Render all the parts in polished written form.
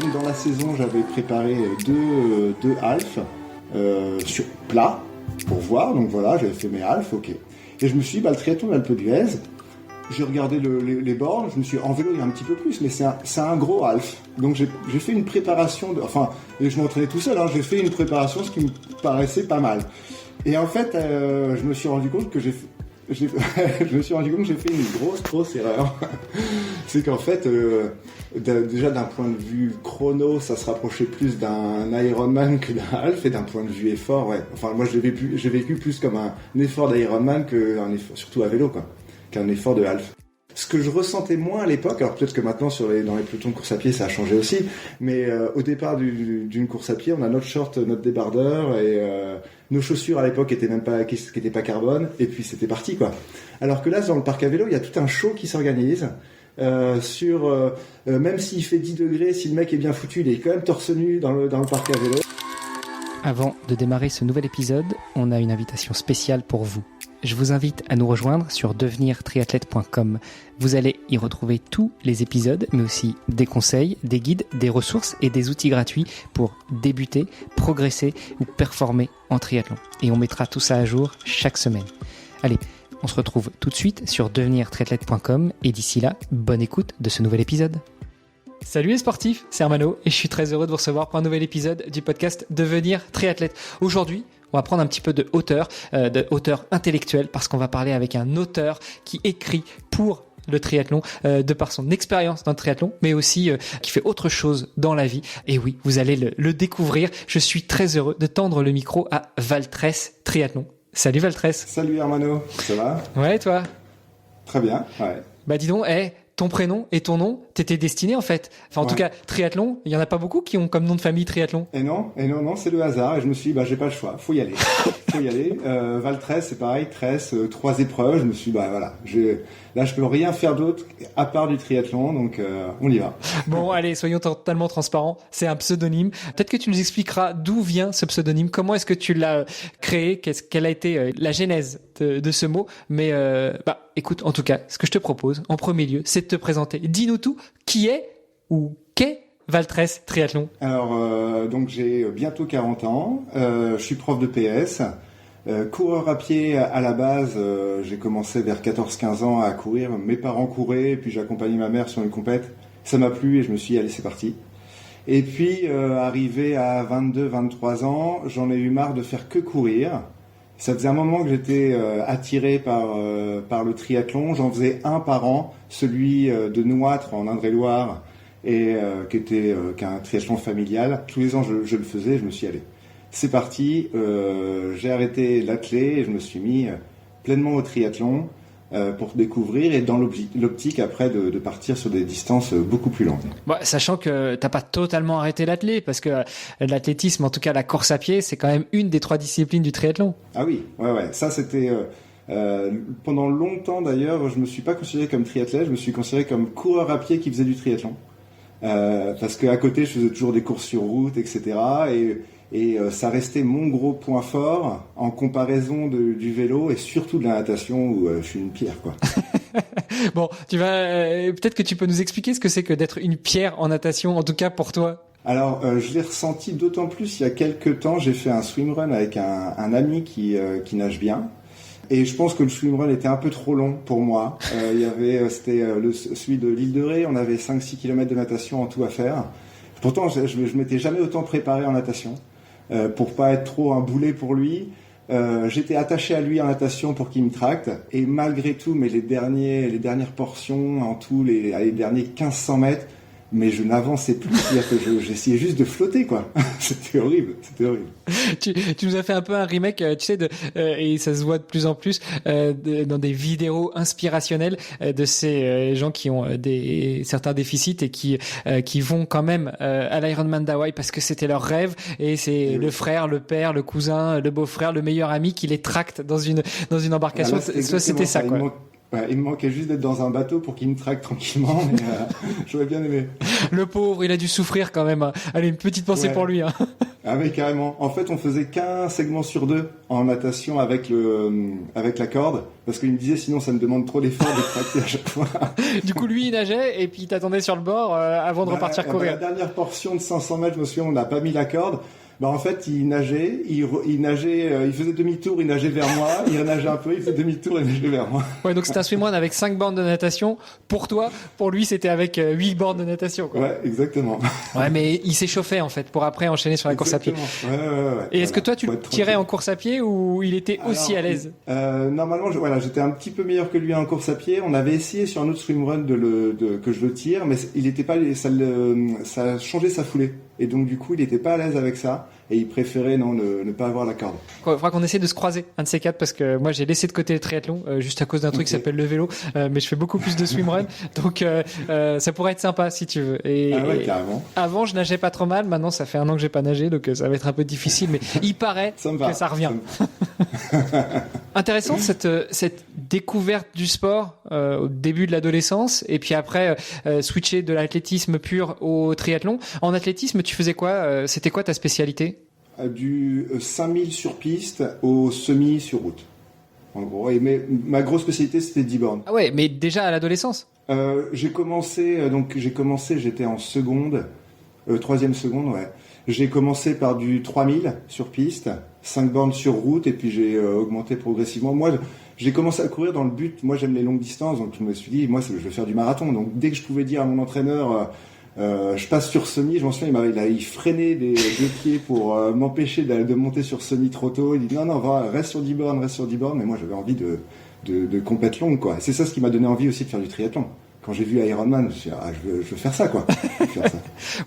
Donc dans la saison, j'avais préparé deux halfs sur plat pour voir. Donc voilà, j'avais fait mes halfs, ok. Et je me suis dit, le triathlon d'Alpe d'Huez, j'ai regardé les bornes, je me suis dit, en vélo il y a un petit peu plus, mais c'est un gros half. Donc j'ai fait une préparation, et je m'entraînais tout seul, j'ai fait une préparation, ce qui me paraissait pas mal. Et en fait, je me suis rendu compte que j'ai fait une grosse erreur. C'est qu'en fait, déjà d'un point de vue chrono, ça se rapprochait plus d'un Ironman que d'un half, et d'un point de vue effort, ouais. Enfin, moi, j'ai vécu plus comme un effort d'Ironman qu'un effort, surtout à vélo, quoi, qu'un effort de half. Ce que je ressentais moins à l'époque, alors peut-être que maintenant dans les pelotons de course à pied ça a changé aussi, mais au départ d'une course à pied, on a notre short, notre débardeur et nos chaussures à l'époque étaient qui étaient pas carbone, et puis c'était parti quoi. Alors que là dans le parc à vélo, il y a tout un show qui s'organise même s'il fait 10 degrés, si le mec est bien foutu, il est quand même torse nu dans le parc à vélo. Avant de démarrer ce nouvel épisode, on a une invitation spéciale pour vous. Je vous invite à nous rejoindre sur devenirtriathlète.com. Vous allez y retrouver tous les épisodes, mais aussi des conseils, des guides, des ressources et des outils gratuits pour débuter, progresser ou performer en triathlon. Et on mettra tout ça à jour chaque semaine. Allez, on se retrouve tout de suite sur devenirtriathlète.com et d'ici là, bonne écoute de ce nouvel épisode. Salut les sportifs, c'est Armano et je suis très heureux de vous recevoir pour un nouvel épisode du podcast Devenir triathlète. Aujourd'hui, on va prendre un petit peu de hauteur intellectuelle, parce qu'on va parler avec un auteur qui écrit pour le triathlon, de par son expérience dans le triathlon, mais aussi qui fait autre chose dans la vie. Et oui, vous allez le découvrir. Je suis très heureux de tendre le micro à Valtrès Triathlon. Salut Valtrès. Salut Armano, ça va ? Ouais, et toi ? Très bien, ouais. Dis donc, ton prénom et ton nom, t'étais destiné en fait. Enfin, en tout cas, triathlon, il y en a pas beaucoup qui ont comme nom de famille triathlon. Et non, c'est le hasard. Et je me suis dit, j'ai pas le choix, faut y aller. Valtrès, c'est pareil, 3 épreuves. Je me suis dit, voilà, là, je peux rien faire d'autre à part du triathlon, donc on y va. Bon, allez, soyons totalement transparents. C'est un pseudonyme. Peut-être que tu nous expliqueras d'où vient ce pseudonyme. Comment est-ce que tu l'as créé ? Quelle a été la genèse de ce mot ? Mais écoute, en tout cas, ce que je te propose, en premier lieu, c'est de te présenter. Dis-nous tout. Qui est ou qu'est Valtrès Triathlon ? Alors, donc j'ai bientôt 40 ans. Je suis prof de PS. Coureur à pied à la base, j'ai commencé vers 14-15 ans à courir. Mes parents couraient, et puis j'accompagnais ma mère sur une compète. Ça m'a plu et je me suis dit, allez, c'est parti. Et puis, arrivé à 22-23 ans, j'en ai eu marre de faire que courir. Ça faisait un moment que j'étais attiré par le triathlon. J'en faisais un par an, celui de Nouâtre en Indre-et-Loire, et qui est un triathlon familial. Tous les ans, je le faisais. Je me suis dit, allez, c'est parti. J'ai arrêté l'athlé et je me suis mis pleinement au triathlon pour découvrir, et dans l'optique après de partir sur des distances beaucoup plus longues. Sachant que t'as pas totalement arrêté l'athlé, parce que l'athlétisme, en tout cas la course à pied, c'est quand même une des 3 disciplines du triathlon. Ah oui, ouais. Ça c'était pendant longtemps d'ailleurs, je me suis pas considéré comme triathlète, je me suis considéré comme coureur à pied qui faisait du triathlon. Parce qu'à côté, je faisais toujours des courses sur route, etc. Et ça restait mon gros point fort en comparaison du vélo et surtout de la natation où je suis une pierre, quoi. Bon, peut-être que tu peux nous expliquer ce que c'est que d'être une pierre en natation, en tout cas pour toi. Alors, je l'ai ressenti d'autant plus il y a quelques temps. J'ai fait un swimrun avec un ami qui nage bien. Et je pense que le swimrun était un peu trop long pour moi. C'était celui de l'île de Ré. On avait 5-6 km de natation en tout à faire. Pourtant, je m'étais jamais autant préparé en natation. Pour pas être trop un boulet pour lui. J'étais attaché à lui en natation pour qu'il me tracte, et malgré tout, mais les dernières portions, en tout, les derniers 1500 mètres, mais je n'avançais plus, c'est-à-dire que j'essayais juste de flotter, quoi. C'était horrible. Tu nous as fait un peu un remake, tu sais, et ça se voit de plus en plus dans des vidéos inspirationnelles de ces gens qui ont certains déficits et qui vont quand même à l'Ironman d'Hawaï parce que c'était leur rêve, et c'est le frère, le père, le cousin, le beau-frère, le meilleur ami qui les tracte dans une embarcation. Soit c'était ça, quoi. Il me manquait juste d'être dans un bateau pour qu'il me traque tranquillement, mais j'aurais bien aimé. Le pauvre, il a dû souffrir quand même. Allez, une petite pensée pour lui. Ah oui, carrément. En fait, on faisait qu'un segment sur 2 en natation avec la corde, parce qu'il me disait sinon ça me demande trop d'efforts de tracter à chaque fois. Du coup, lui, il nageait et puis il t'attendait sur le bord avant de repartir courir. La dernière portion de 500 mètres, je me souviens, on n'a pas mis la corde. En fait, il nageait, il faisait demi-tour, il nageait vers moi, il nageait un peu, il faisait demi-tour, il nageait vers moi. Ouais, donc c'était un swimrun avec 5 bornes de natation. Pour toi, pour lui, c'était avec 8 bornes de natation, quoi. Ouais, exactement. Ouais, mais il s'échauffait, en fait, pour après enchaîner sur la course à pied. Ouais. Et est-ce que toi, tu le tirais en course à pied ou il était aussi à l'aise? Normalement, j'étais un petit peu meilleur que lui en course à pied. On avait essayé sur un autre swimrun que je le tire, mais il était pas, ça a changé sa foulée. Et donc, du coup, il était pas à l'aise avec ça. Et il préférait ne pas avoir la corde. Il faudra qu'on essaie de se croiser, un de ces quatre, parce que moi j'ai laissé de côté le triathlon juste à cause d'un truc qui s'appelle le vélo, mais je fais beaucoup plus de swimrun, donc ça pourrait être sympa si tu veux. Carrément. Avant je nageais pas trop mal, maintenant ça fait 1 an que j'ai pas nagé, donc ça va être un peu difficile, mais il paraît que ça revient. Intéressant cette découverte du sport au début de l'adolescence, et puis après switcher de l'athlétisme pur au triathlon. En athlétisme, tu faisais quoi? C'était quoi ta spécialité? Du 5000 sur piste au semi sur route. En gros, mais ma grosse spécialité c'était 10 bornes. Ah ouais, mais déjà à l'adolescence. J'ai commencé, j'étais en seconde, 3e seconde, ouais. J'ai commencé par du 3000 sur piste, 5 bornes sur route, et puis j'ai augmenté progressivement. Moi, j'ai commencé à courir dans le but, moi j'aime les longues distances, donc je me suis dit, moi je vais faire du marathon. Donc dès que je pouvais dire à mon entraîneur, je passe sur semi, je m'en souviens, il freinait des 2 pieds pour m'empêcher de monter sur semi trop tôt. Il dit non, reste sur 10 bornes, mais moi j'avais envie de compète longue, quoi. C'est ça ce qui m'a donné envie aussi de faire du triathlon. Quand j'ai vu Ironman, je me suis dit, je veux faire ça, quoi.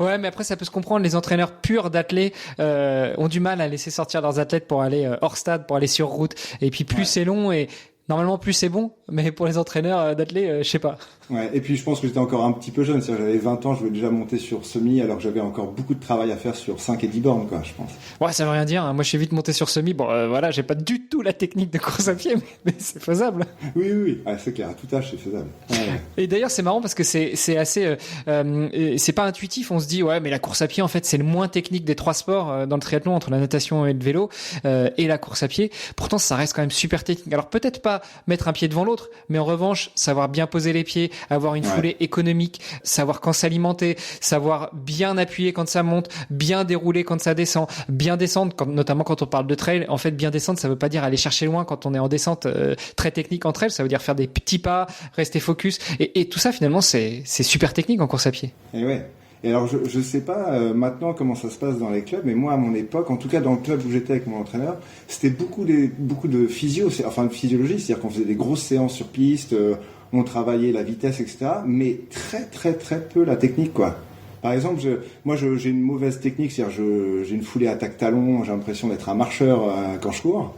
Ouais, mais après ça peut se comprendre, les entraîneurs purs d'athlètes ont du mal à laisser sortir leurs athlètes pour aller hors stade, pour aller sur route, et puis plus c'est long et normalement plus c'est bon, mais pour les entraîneurs d'athlètes, je sais pas. Ouais, et puis je pense que j'étais encore un petit peu jeune, c'est-à-dire j'avais 20 ans, je voulais déjà monter sur semi, alors que j'avais encore beaucoup de travail à faire sur 5 et 10 bornes, quoi, je pense. Ouais, ça veut rien dire, hein. Moi je suis vite monté sur semi, voilà, j'ai pas du tout la technique de course à pied, mais c'est faisable. Oui, c'est clair, à tout âge c'est faisable. Ouais. Et d'ailleurs c'est marrant parce que c'est assez, c'est pas intuitif, on se dit ouais mais la course à pied en fait c'est le moins technique des 3 sports dans le triathlon entre la natation et le vélo et la course à pied, pourtant ça reste quand même super technique. Alors peut-être pas mettre un pied devant l'autre, mais en revanche savoir bien poser les pieds, avoir une foulée économique, savoir quand s'alimenter, savoir bien appuyer quand ça monte, bien dérouler quand ça descend, bien descendre, notamment quand on parle de trail. En fait, bien descendre, ça veut pas dire aller chercher loin quand on est en descente très technique en trail, ça veut dire faire des petits pas, rester focus. Et tout ça, finalement, c'est super technique en course à pied. Et ouais. Et alors, je sais pas maintenant comment ça se passe dans les clubs, mais moi, à mon époque, en tout cas dans le club où j'étais avec mon entraîneur, c'était beaucoup de physio, de physiologie, c'est-à-dire qu'on faisait des grosses séances sur piste, on travaillait la vitesse, etc., mais très, très, très peu la technique, quoi. Par exemple, j'ai une mauvaise technique, c'est-à-dire j'ai une foulée attaque-talon, j'ai l'impression d'être un marcheur quand je cours,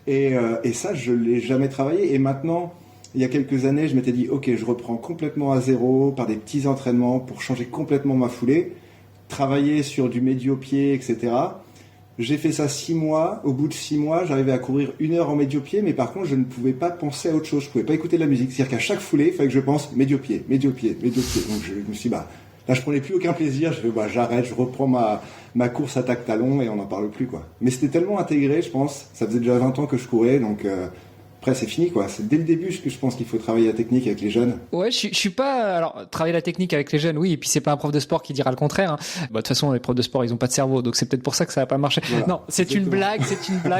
et ça, je l'ai jamais travaillé, et maintenant, il y a quelques années, je m'étais dit, ok, je reprends complètement à zéro par des petits entraînements pour changer complètement ma foulée, travailler sur du médio-pied, etc. J'ai fait ça 6 mois. Au bout de 6 mois, j'arrivais à courir 1 heure en médio-pied, mais par contre, je ne pouvais pas penser à autre chose. Je pouvais pas écouter de la musique. C'est-à-dire qu'à chaque foulée, il fallait que je pense médio-pied. Donc je me suis dit, là, je prenais plus aucun plaisir. Je fais, j'arrête, je reprends ma course attaque-talon et on n'en parle plus, quoi. Mais c'était tellement intégré, je pense. Ça faisait déjà 20 ans que je courais, donc après c'est fini, quoi. C'est dès le début que je pense qu'il faut travailler la technique avec les jeunes. Ouais, je suis pas, alors travailler la technique avec les jeunes, oui, et puis c'est pas un prof de sport qui dira le contraire, hein. De toute façon les profs de sport ils ont pas de cerveau, donc c'est peut-être pour ça que ça a pas marché. Voilà, non, c'est une blague,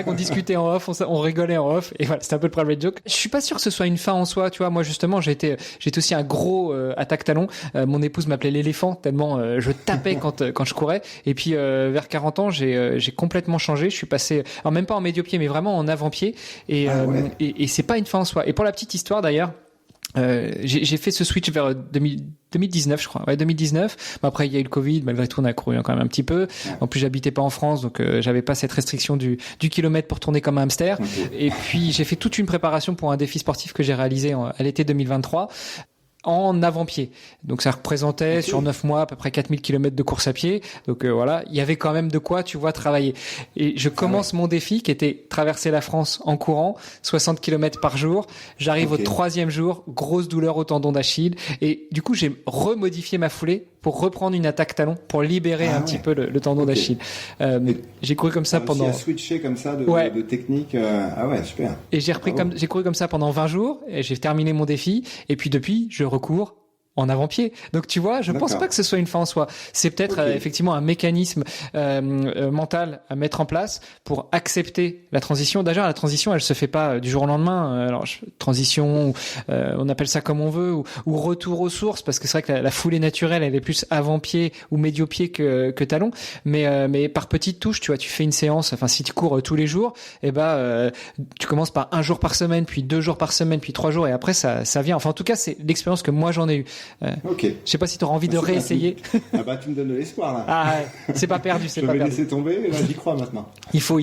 on discutait en off, on rigolait en off, et voilà, c'était un peu le private joke. Je suis pas sûr que ce soit une fin en soi, tu vois. Moi justement j'étais aussi un gros attaque talon. Mon épouse m'appelait l'éléphant tellement je tapais quand je courais, et puis vers 40 ans j'ai complètement changé. Je suis passé, alors même pas en médio-pied mais vraiment en avant-pied, et c'est pas une fin en soi. Et pour la petite histoire d'ailleurs, j'ai fait ce switch vers 2019, je crois. Ouais, 2019. Après, il y a eu le Covid. Malgré tout, on a couru quand même un petit peu. En plus, j'habitais pas en France, donc j'avais pas cette restriction du kilomètre pour tourner comme un hamster. Okay. Et puis, j'ai fait toute une préparation pour un défi sportif que j'ai réalisé à l'été 2023. En avant-pied. Donc ça représentait sur 9 mois à peu près 4000 km de course à pied. Donc voilà, il y avait quand même de quoi, tu vois, travailler. Et je commence mon défi qui était traverser la France en courant, 60 km par jour. J'arrive au 3e jour, grosse douleur au tendon d'Achille. Et du coup, j'ai remodifié ma foulée pour reprendre une attaque talon, pour libérer un petit peu le tendon d'Achille. J'ai couru comme ça pendant... à switcher comme ça de technique. Ah ouais, super. Et j'ai couru comme ça pendant 20 jours, et j'ai terminé mon défi, et puis depuis, je recours en avant-pied. Donc tu vois, je pense pas que ce soit une fin en soi. C'est peut-être effectivement un mécanisme mental à mettre en place pour accepter la transition. D'ailleurs, la transition, elle se fait pas du jour au lendemain. Alors transition, on appelle ça comme on veut, ou retour aux sources, parce que c'est vrai que la foulée naturelle, elle est plus avant-pied ou médio-pied que talon. Mais par petites touches, tu vois, tu fais une séance. Enfin, si tu cours tous les jours, tu commences par 1 jour par semaine, puis 2 jours par semaine, puis 3 jours, et après ça vient. Enfin, en tout cas, c'est l'expérience que moi j'en ai eue. Ok. Je sais pas si tu auras envie de réessayer. Ah bah tu me donnes de l'espoir là. Ah ouais, c'est pas perdu, c'est pas perdu. Je vais laisser tomber, là j'y crois maintenant. Il faut.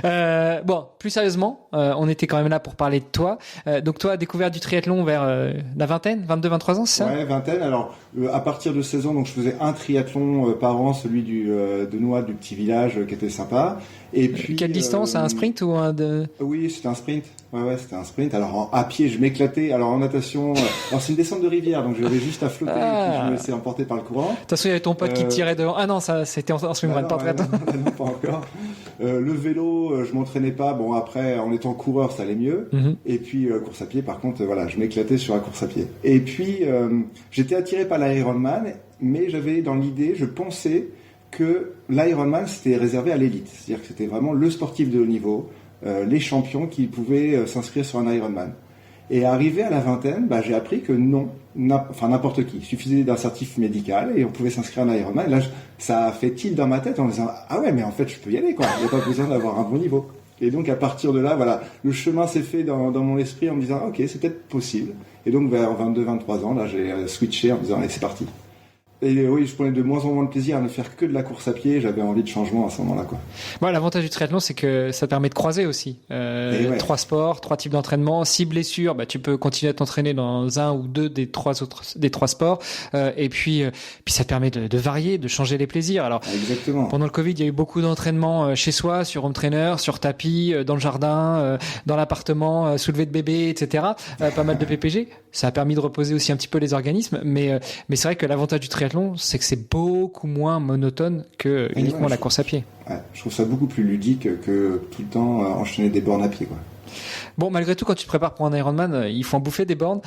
Bon, plus sérieusement, on était quand même là pour parler de toi. Donc toi, découvert du triathlon vers la vingtaine, 22, 23 ans, c'est ça? Ouais, vingtaine. Alors à partir de 16 ans, donc je faisais un triathlon par an, celui de Noix du petit village qui était sympa. Et puis quelle distance, un sprint ou un de... Oui, c'était un sprint. Ouais, c'était un sprint. Alors à pied, je m'éclatais. Alors en natation, alors c'est une descente de rivière, donc j'avais juste à flotter et puis je me laissais emporter par le courant. De toute façon, il y avait ton pote qui te tirait devant. Ah non, ça c'était en swimrun, pas très tôt. Non, pas encore. Le vélo, je m'entraînais pas. Bon, après, en étant coureur, ça allait mieux. Mm-hmm. Et puis course à pied, par contre, voilà, je m'éclatais sur la course à pied. Et puis j'étais attiré par l'Ironman, mais j'avais dans l'idée, je pensais que l'Ironman c'était réservé à l'élite, c'est-à-dire que c'était vraiment le sportif de haut niveau, les champions qui pouvaient s'inscrire sur un Ironman. Et arrivé à la vingtaine, j'ai appris que non, n'importe qui, il suffisait d'un certif médical et on pouvait s'inscrire à un Ironman. Et là, ça a fait tilt dans ma tête en me disant ah ouais, mais en fait je peux y aller quoi, il n'y a pas besoin d'avoir un bon niveau. Et donc à partir de là, voilà, le chemin s'est fait dans mon esprit en me disant ok, c'est peut-être possible. Et donc vers 22-23 ans, là j'ai switché en me disant allez c'est parti. Et oui, je prenais de moins en moins de plaisir à ne faire que de la course à pied. J'avais envie de changement à ce moment-là, quoi. Bon, l'avantage du triathlon, c'est que ça permet de croiser aussi. 3 sports, 3 types d'entraînement. Si blessure, tu peux continuer à t'entraîner dans un ou deux des 3 sports. Et puis ça te permet de varier, de changer les plaisirs. Alors, exactement. Pendant le Covid, il y a eu beaucoup d'entraînements chez soi, sur home trainer, sur tapis, dans le jardin, dans l'appartement, soulevé de bébé, etc. Pas mal de PPG. Ça a permis de reposer aussi un petit peu les organismes. Mais c'est vrai que l'avantage du triathlon, c'est que c'est beaucoup moins monotone que uniquement la course à pied. Ouais, je trouve ça beaucoup plus ludique que tout le temps enchaîner des bornes à pied, quoi. Bon, malgré tout, quand tu te prépares pour un Ironman, il faut en bouffer des bornes.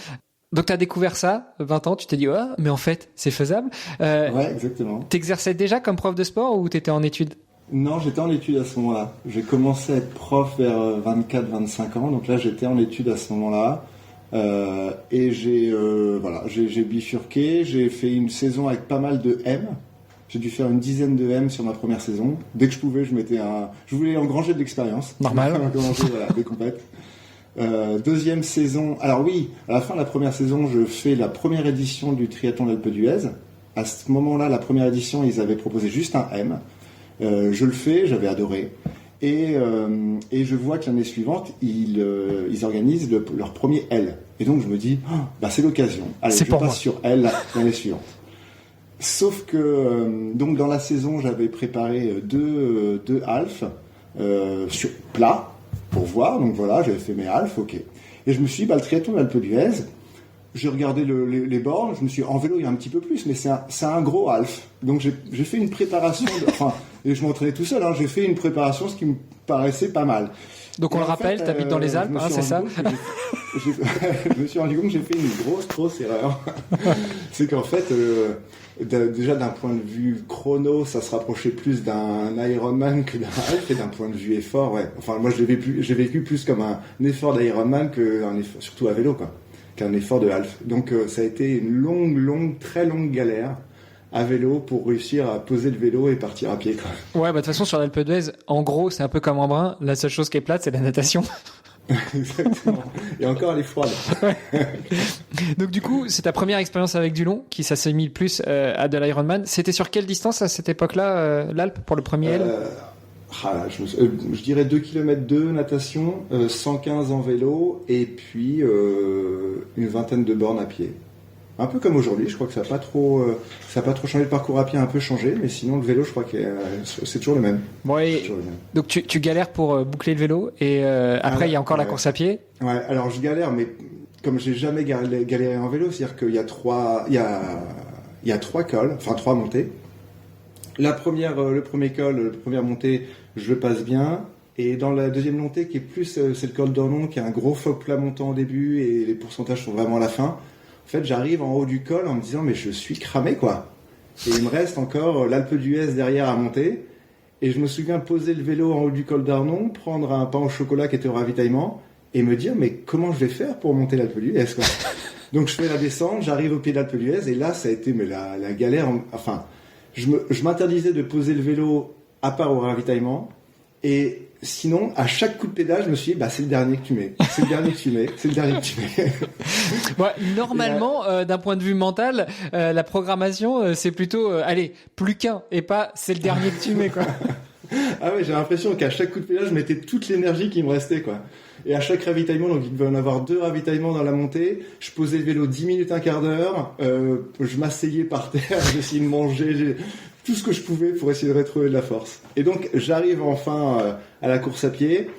Donc tu as découvert ça, 20 ans, tu t'es dit mais en fait, c'est faisable. Ouais, exactement. T'exerçais déjà comme prof de sport ou t'étais en études? Non, j'étais en études à ce moment-là. J'ai commencé à être prof vers 24-25 ans, donc là j'étais en études à ce moment-là. Et j'ai bifurqué, j'ai fait une saison avec pas mal de M. J'ai dû faire une dizaine de M sur ma première saison. Dès que je pouvais, je voulais engranger de l'expérience. Normal. Des compètes. Deuxième saison. Alors oui, à la fin de la première saison, je fais la première édition du triathlon d'Alpe d'Huez. À ce moment-là, la première édition, ils avaient proposé juste un M. Je le fais, j'avais adoré. Et je vois que l'année suivante, ils organisent leur premier L. Et donc je me dis, c'est l'occasion. Allez, je passe sur L l'année suivante. Sauf que donc dans la saison, j'avais préparé deux halfs sur plat pour voir. Donc voilà, j'avais fait mes halfs, ok. Et je me suis dit, le triathlon d'Alpe d'Huez. J'ai regardé les bornes, je me suis dit, en vélo il y a un petit peu plus, mais c'est un gros half. Donc j'ai fait une préparation, et je m'entraînais tout seul, j'ai fait une préparation, ce qui me paraissait pas mal. Donc on le rappelle, t'habites dans les Alpes, c'est ça? Je me suis rendu compte que j'ai fait une grosse erreur. C'est qu'en fait, déjà d'un point de vue chrono, ça se rapprochait plus d'un Ironman que d'un half, et d'un point de vue effort, ouais. Enfin moi j'ai vécu plus comme un effort d'Ironman qu'un effort, surtout à vélo, quoi. Qu'un effort de half. Donc ça a été une très longue galère à vélo pour réussir à poser le vélo et partir à pied, quoi. Ouais, de toute façon sur l'Alpe d'Huez, en gros, c'est un peu comme en Brun, la seule chose qui est plate, c'est la natation. Exactement. Et encore elle est froide. Donc du coup, c'est ta première expérience avec du long qui s'assimile plus à de l'Ironman. C'était sur quelle distance à cette époque-là, l'Alpe, pour le premier L? Je dirais 2 km 2 natation, 115 en vélo et puis une vingtaine de bornes à pied. Un peu comme aujourd'hui, je crois que ça n'a pas trop changé. Le parcours à pied a un peu changé, mais sinon le vélo, je crois que c'est toujours le même. Ouais. Donc tu galères pour boucler le vélo et après il y a encore la course à pied. Ouais, alors je galère, mais comme j'ai jamais galéré en vélo, c'est-à-dire qu'il y a il y a 3 cols, enfin 3 montées. Le premier col, la première montée, je le passe bien. Et dans la deuxième montée, qui est plus, c'est le col d'Ornon, qui a un gros faux plat montant au début et les pourcentages sont vraiment à la fin. En fait, j'arrive en haut du col en me disant, mais je suis cramé, quoi. Et il me reste encore l'Alpe d'Huez derrière à monter. Et je me souviens poser le vélo en haut du col d'Arnon, prendre un pain au chocolat qui était au ravitaillement et me dire, mais comment je vais faire pour monter l'Alpe d'Huez, quoi. Donc je fais la descente, j'arrive au pied de l'Alpe d'Huez et là, ça a été la galère. Enfin, je m'interdisais de poser le vélo à part au ravitaillement. Et sinon, à chaque coup de pédale, je me suis dit, c'est le dernier que tu mets. C'est le dernier que tu mets. C'est le dernier que tu mets. Ouais, normalement, d'un point de vue mental, la programmation, c'est plutôt, allez, plus qu'un, et pas, c'est le dernier que tu mets, quoi. Ah ouais, j'ai l'impression qu'à chaque coup de pédale, je mettais toute l'énergie qui me restait, quoi. Et à chaque ravitaillement, donc il devait en avoir 2 ravitaillements dans la montée, je posais le vélo 10 minutes, un quart d'heure, je m'asseyais par terre, j'essayais de manger, tout ce que je pouvais pour essayer de retrouver de la force. Et donc, j'arrive enfin à la course à pied,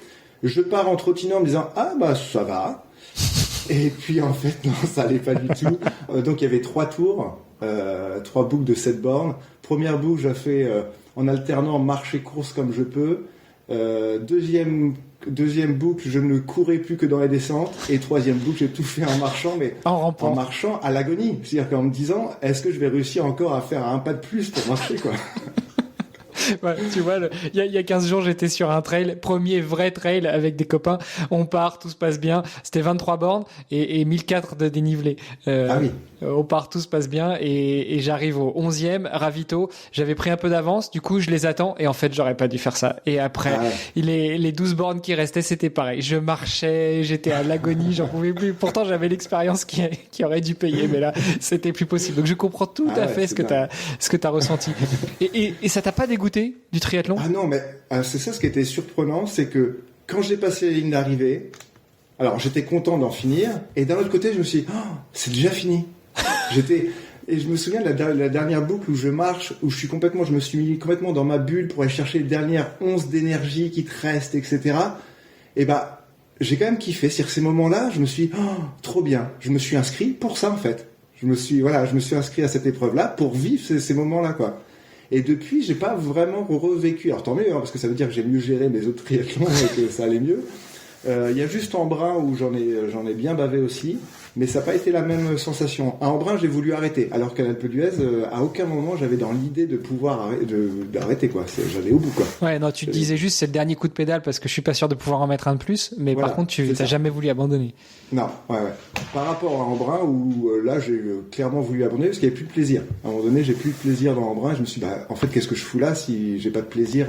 je pars en trottinant en me disant, ça va. Et puis en fait, non, ça allait pas du tout. Donc il y avait 3 tours, 3 boucles de 7 bornes. Première boucle, j'ai fait en alternant marche et course comme je peux. Deuxième boucle, je ne courais plus que dans les descentes. Et troisième boucle, j'ai tout fait en marchant, mais en rampant. En marchant à l'agonie. C'est-à-dire qu'en me disant, est-ce que je vais réussir encore à faire un pas de plus pour marcher, quoi. Ouais, tu vois, il y a 15 jours, j'étais sur un trail, premier vrai trail avec des copains. On part, tout se passe bien. C'était 23 bornes et 1004 de dénivelé. Ah oui. On part, tout se passe bien et j'arrive au 11e, ravito. J'avais pris un peu d'avance, du coup, je les attends et en fait, j'aurais pas dû faire ça. Et après, les 12 bornes qui restaient, c'était pareil. Je marchais, j'étais à l'agonie, j'en pouvais plus. Pourtant, j'avais l'expérience qui aurait dû payer, mais là, c'était plus possible. Donc, je comprends tout à fait ce que t'as ressenti. Et ça t'a pas dégoûté du triathlon? Ah non, mais c'est ça ce qui était surprenant, c'est que quand j'ai passé la ligne d'arrivée, alors j'étais content d'en finir, et d'un autre côté, je me suis dit, c'est déjà fini. Et je me souviens de la dernière boucle où je marche, où je me suis mis complètement dans ma bulle pour aller chercher les dernières onces d'énergie qui te restent, etc. Et j'ai quand même kiffé. C'est-à-dire ces moments-là, je me suis dit, trop bien. Je me suis inscrit pour ça, en fait. Je me suis inscrit à cette épreuve-là pour vivre ces moments-là, quoi. Et depuis, j'ai pas vraiment revécu. Alors tant mieux, parce que ça veut dire que j'ai mieux géré mes autres triathlons et que ça allait mieux. Il y a juste Embrun où j'en ai bien bavé aussi, mais ça n'a pas été la même sensation. À Embrun, j'ai voulu arrêter, alors qu'à l'Alpe d'Huez, à aucun moment j'avais dans l'idée de pouvoir d'arrêter, quoi. J'allais au bout, quoi. Ouais, non, tu te disais juste c'est le dernier coup de pédale parce que je suis pas sûr de pouvoir en mettre un de plus, mais voilà, par contre tu n'as jamais voulu abandonner. Non, ouais. Par rapport à Embrun où là j'ai clairement voulu abandonner parce qu'il n'y avait plus de plaisir. À un moment donné, j'ai plus de plaisir dans Embrun. Je me suis dit, en fait, qu'est-ce que je fous là si j'ai pas de plaisir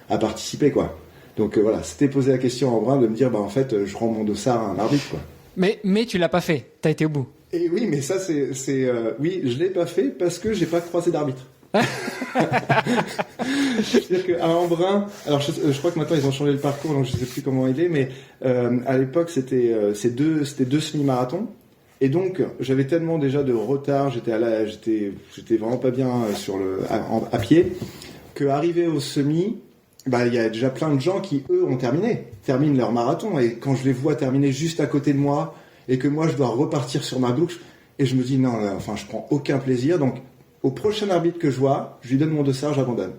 à participer, quoi. Donc voilà, c'était posé la question à Embrun de me dire, en fait, je rends mon dossard à un arbitre, quoi. Mais tu l'as pas fait, t'as été au bout. Et oui, mais ça oui, je l'ai pas fait parce que j'ai pas croisé d'arbitre. C'est-à-dire qu'à Embrun, alors je crois que maintenant ils ont changé le parcours, donc je sais plus comment il est, mais à l'époque c'était deux semi-marathons. Et donc j'avais tellement déjà de retard, j'étais vraiment pas bien à pied, que arrivé au semi, il y a déjà plein de gens qui eux terminent leur marathon, et quand je les vois terminer juste à côté de moi et que moi je dois repartir sur ma boucle, et je me dis non, je prends aucun plaisir. Donc au prochain arbitre que je vois, je lui donne mon dossard, j'abandonne.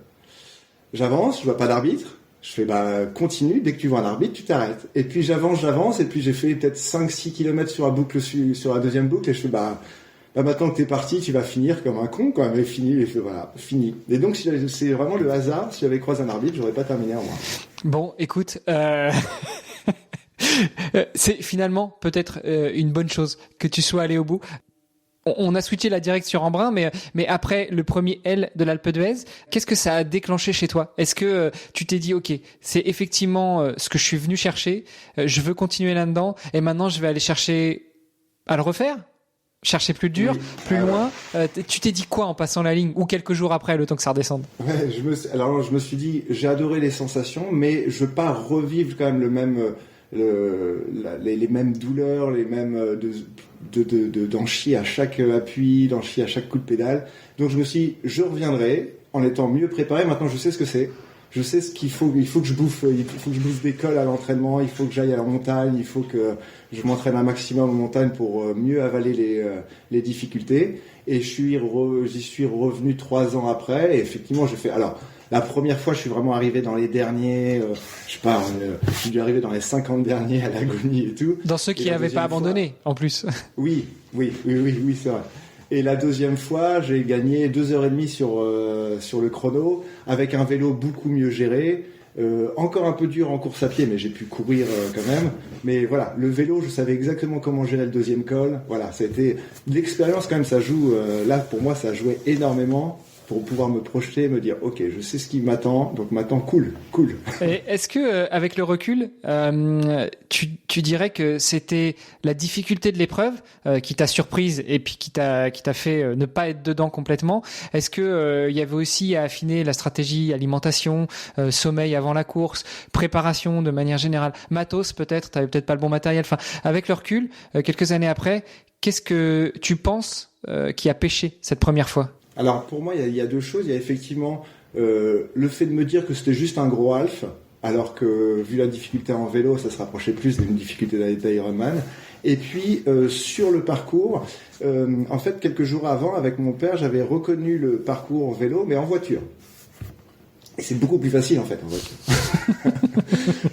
J'avance, je vois pas d'arbitre, je fais continue, dès que tu vois un arbitre, tu t'arrêtes. Et puis j'avance, et puis j'ai fait peut-être 5-6 km sur la deuxième boucle, et je fais maintenant que t'es parti, tu vas finir comme un con, quoi. Mais fini, fini. Et donc c'est vraiment le hasard. Si j'avais croisé un arbitre, j'aurais pas terminé en moi. Bon, écoute, c'est finalement peut-être une bonne chose que tu sois allé au bout. On a switché la direction sur Embrun, mais après le premier L de l'Alpe d'Huez, qu'est-ce que ça a déclenché chez toi? Est-ce que tu t'es dit, ok, c'est effectivement ce que je suis venu chercher, je veux continuer là-dedans, et maintenant je vais aller chercher à le refaire? Chercher plus dur, oui, plus loin. Tu t'es dit quoi en passant la ligne, ou quelques jours après, le temps que ça redescende? Ouais, je me suis dit, j'ai adoré les sensations, mais je veux pas revivre quand même les mêmes douleurs, les mêmes d'en chier à chaque appui, d'en chier à chaque coup de pédale. Donc je me suis dit, je reviendrai en étant mieux préparé. Maintenant, je sais ce que c'est. Je sais ce qu'il faut. Il faut que je bouffe des cols à l'entraînement. Il faut que j'aille à la montagne. Il faut que je m'entraîne un maximum en montagne pour mieux avaler les difficultés. Et j'y suis revenu 3 ans après. Et effectivement, j'ai fait. Alors, la première fois, je suis vraiment arrivé dans les derniers. Je suis arrivé dans les 50 derniers à l'agonie et tout. Dans ceux qui n'avaient pas abandonné, en plus. Oui, c'est vrai. Et la deuxième fois, j'ai gagné 2h30 sur le chrono, avec un vélo beaucoup mieux géré. Encore un peu dur en course à pied, mais j'ai pu courir quand même. Mais voilà, le vélo, je savais exactement comment gérer le deuxième col. Voilà, ça a été l'expérience quand même, ça joue. Là, pour moi, ça jouait énormément pour pouvoir me projeter, me dire, ok, je sais ce qui m'attend, donc maintenant, cool. Et est-ce que, avec le recul, tu dirais que c'était la difficulté de l'épreuve qui t'a surprise et puis qui t'a fait ne pas être dedans complètement? Est-ce que il y avait aussi à affiner la stratégie, alimentation, sommeil avant la course, préparation de manière générale, matos peut-être, t'avais peut-être pas le bon matériel. Enfin, avec le recul, quelques années après, qu'est-ce que tu penses qui a pêché cette première fois? Alors pour moi, il y a deux choses. Il y a effectivement le fait de me dire que c'était juste un gros half, alors que vu la difficulté en vélo, ça se rapprochait plus d'une difficulté d'Ironman. Et puis sur le parcours, en fait, quelques jours avant, avec mon père, j'avais reconnu le parcours en vélo, mais en voiture. Et c'est beaucoup plus facile en fait en voiture.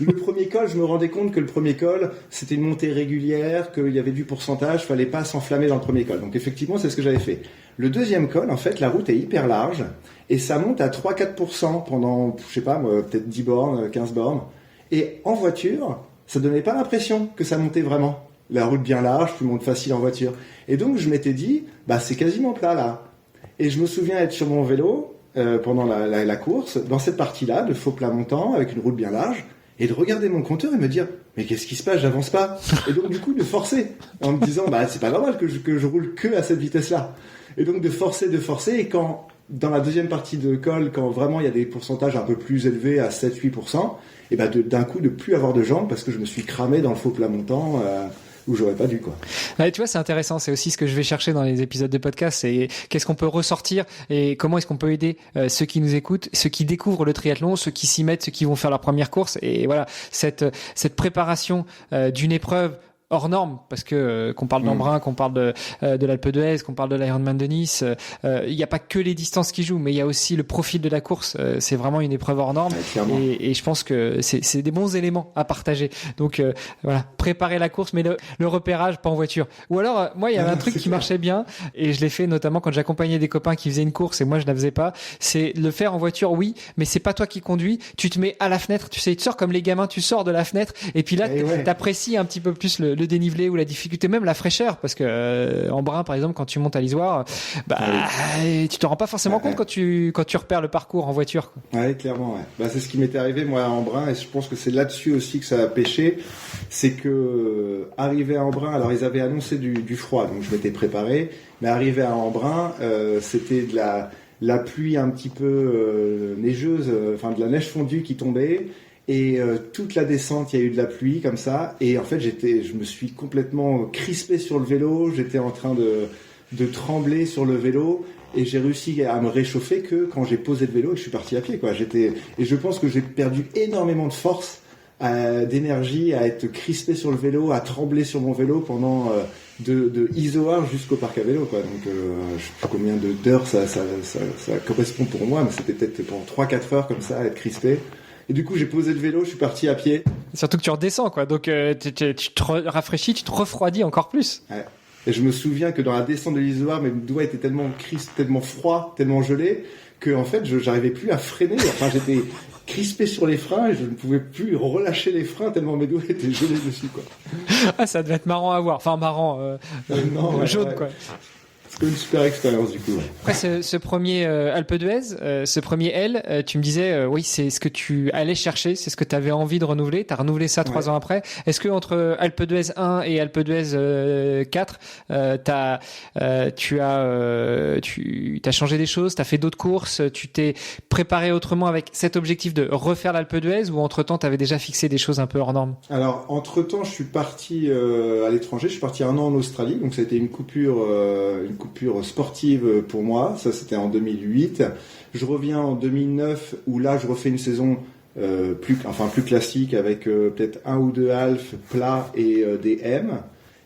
Le premier col, je me rendais compte que le premier col, c'était une montée régulière, qu'il y avait du pourcentage, fallait pas s'enflammer dans le premier col. Donc effectivement, c'est ce que j'avais fait. Le deuxième col, en fait, la route est hyper large et ça monte à 3-4% pendant, je sais pas, peut-être 10 bornes, 15 bornes. Et en voiture, ça donnait pas l'impression que ça montait vraiment. La route bien large, tu montes facile en voiture. Et donc, je m'étais dit, c'est quasiment plat là. Et je me souviens être sur mon vélo, pendant la course, dans cette partie-là, de faux plat montant, avec une route bien large, et de regarder mon compteur et me dire, mais qu'est-ce qui se passe, j'avance pas. Et donc, du coup, de forcer, en me disant, c'est pas normal que je roule que à cette vitesse-là. Et donc, de forcer, et quand, dans la deuxième partie de col, quand vraiment il y a des pourcentages un peu plus élevés, à 7-8%, et d'un coup, de plus avoir de jambes, parce que je me suis cramé dans le faux plat montant, où j'aurais pas dû, quoi. Ouais, tu vois, c'est intéressant. C'est aussi ce que je vais chercher dans les épisodes de podcast. C'est qu'est-ce qu'on peut ressortir et comment est-ce qu'on peut aider ceux qui nous écoutent, ceux qui découvrent le triathlon, ceux qui s'y mettent, ceux qui vont faire leur première course. Et voilà, cette préparation d'une épreuve hors norme, parce que qu'on parle d'Embrun, qu'on parle de l'Alpe d'Huez, qu'on parle de l'Ironman de Nice, il n'y a pas que les distances qui jouent, mais il y a aussi le profil de la course. C'est vraiment une épreuve hors norme, et je pense que c'est des bons éléments à partager. Donc voilà, préparer la course, mais le repérage pas en voiture. Ou alors moi il y avait un truc qui marchait bien, et je l'ai fait notamment quand j'accompagnais des copains qui faisaient une course et moi je la faisais pas. C'est le faire en voiture, oui, mais c'est pas toi qui conduis. Tu te mets à la fenêtre, tu sais, tu sors comme les gamins, tu sors de la fenêtre, et puis là t'apprécies un petit peu plus le dénivelé ou la difficulté, même la fraîcheur, parce que Embrun par exemple, quand tu montes à l'Isoire, tu te rends pas forcément compte quand tu repères le parcours en voiture, quoi. Ouais, clairement, ouais. C'est ce qui m'était arrivé moi à Embrun, et je pense que c'est là-dessus aussi que ça a pêché. C'est que arrivé à Embrun, alors ils avaient annoncé du froid, donc je m'étais préparé, mais arrivé à Embrun, c'était de la pluie un petit peu neigeuse, de la neige fondue qui tombait. Et toute la descente, il y a eu de la pluie comme ça, et en fait je me suis complètement crispé sur le vélo, j'étais en train de trembler sur le vélo, et j'ai réussi à me réchauffer que quand j'ai posé le vélo et je suis parti à pied, quoi. Et je pense que j'ai perdu énormément de force, d'énergie à être crispé sur le vélo, à trembler sur mon vélo pendant de Isoard jusqu'au parc à vélo, quoi. Donc je sais plus combien d'heures ça correspond pour moi, mais c'était peut-être pendant 3-4 heures comme ça à être crispé. Et du coup, j'ai posé le vélo, je suis parti à pied. Surtout que tu redescends, quoi. Donc, tu te rafraîchis, tu te refroidis encore plus. Ouais. Et je me souviens que dans la descente de l'Isoard, mes doigts étaient tellement tellement froids, tellement gelés, que en fait, j'arrivais plus à freiner. Enfin, j'étais crispé sur les freins et je ne pouvais plus relâcher les freins tellement mes doigts étaient gelés dessus, quoi. Ah, ça devait être marrant à voir. Enfin, marrant, jaune, quoi. C'était une super expérience, du coup. Ouais. Après ce premier Alpe d'Huez, ce premier L, tu me disais, oui, c'est ce que tu allais chercher, c'est ce que tu avais envie de renouveler. Tu as renouvelé ça 3 ans après. Est-ce que entre Alpe d'Huez 1 et Alpe d'Huez 4, tu as changé des choses, tu as fait d'autres courses, tu t'es préparé autrement avec cet objectif de refaire l'Alpe d'Huez, ou entre-temps, tu avais déjà fixé des choses un peu hors normes? Alors, entre-temps, je suis parti à l'étranger. Je suis parti 1 an en Australie, donc ça a été une coupure sportive pour moi. Ça, c'était en 2008. Je reviens en 2009 où là je refais une saison plus classique avec peut-être 1 ou 2 halfs plats et des M.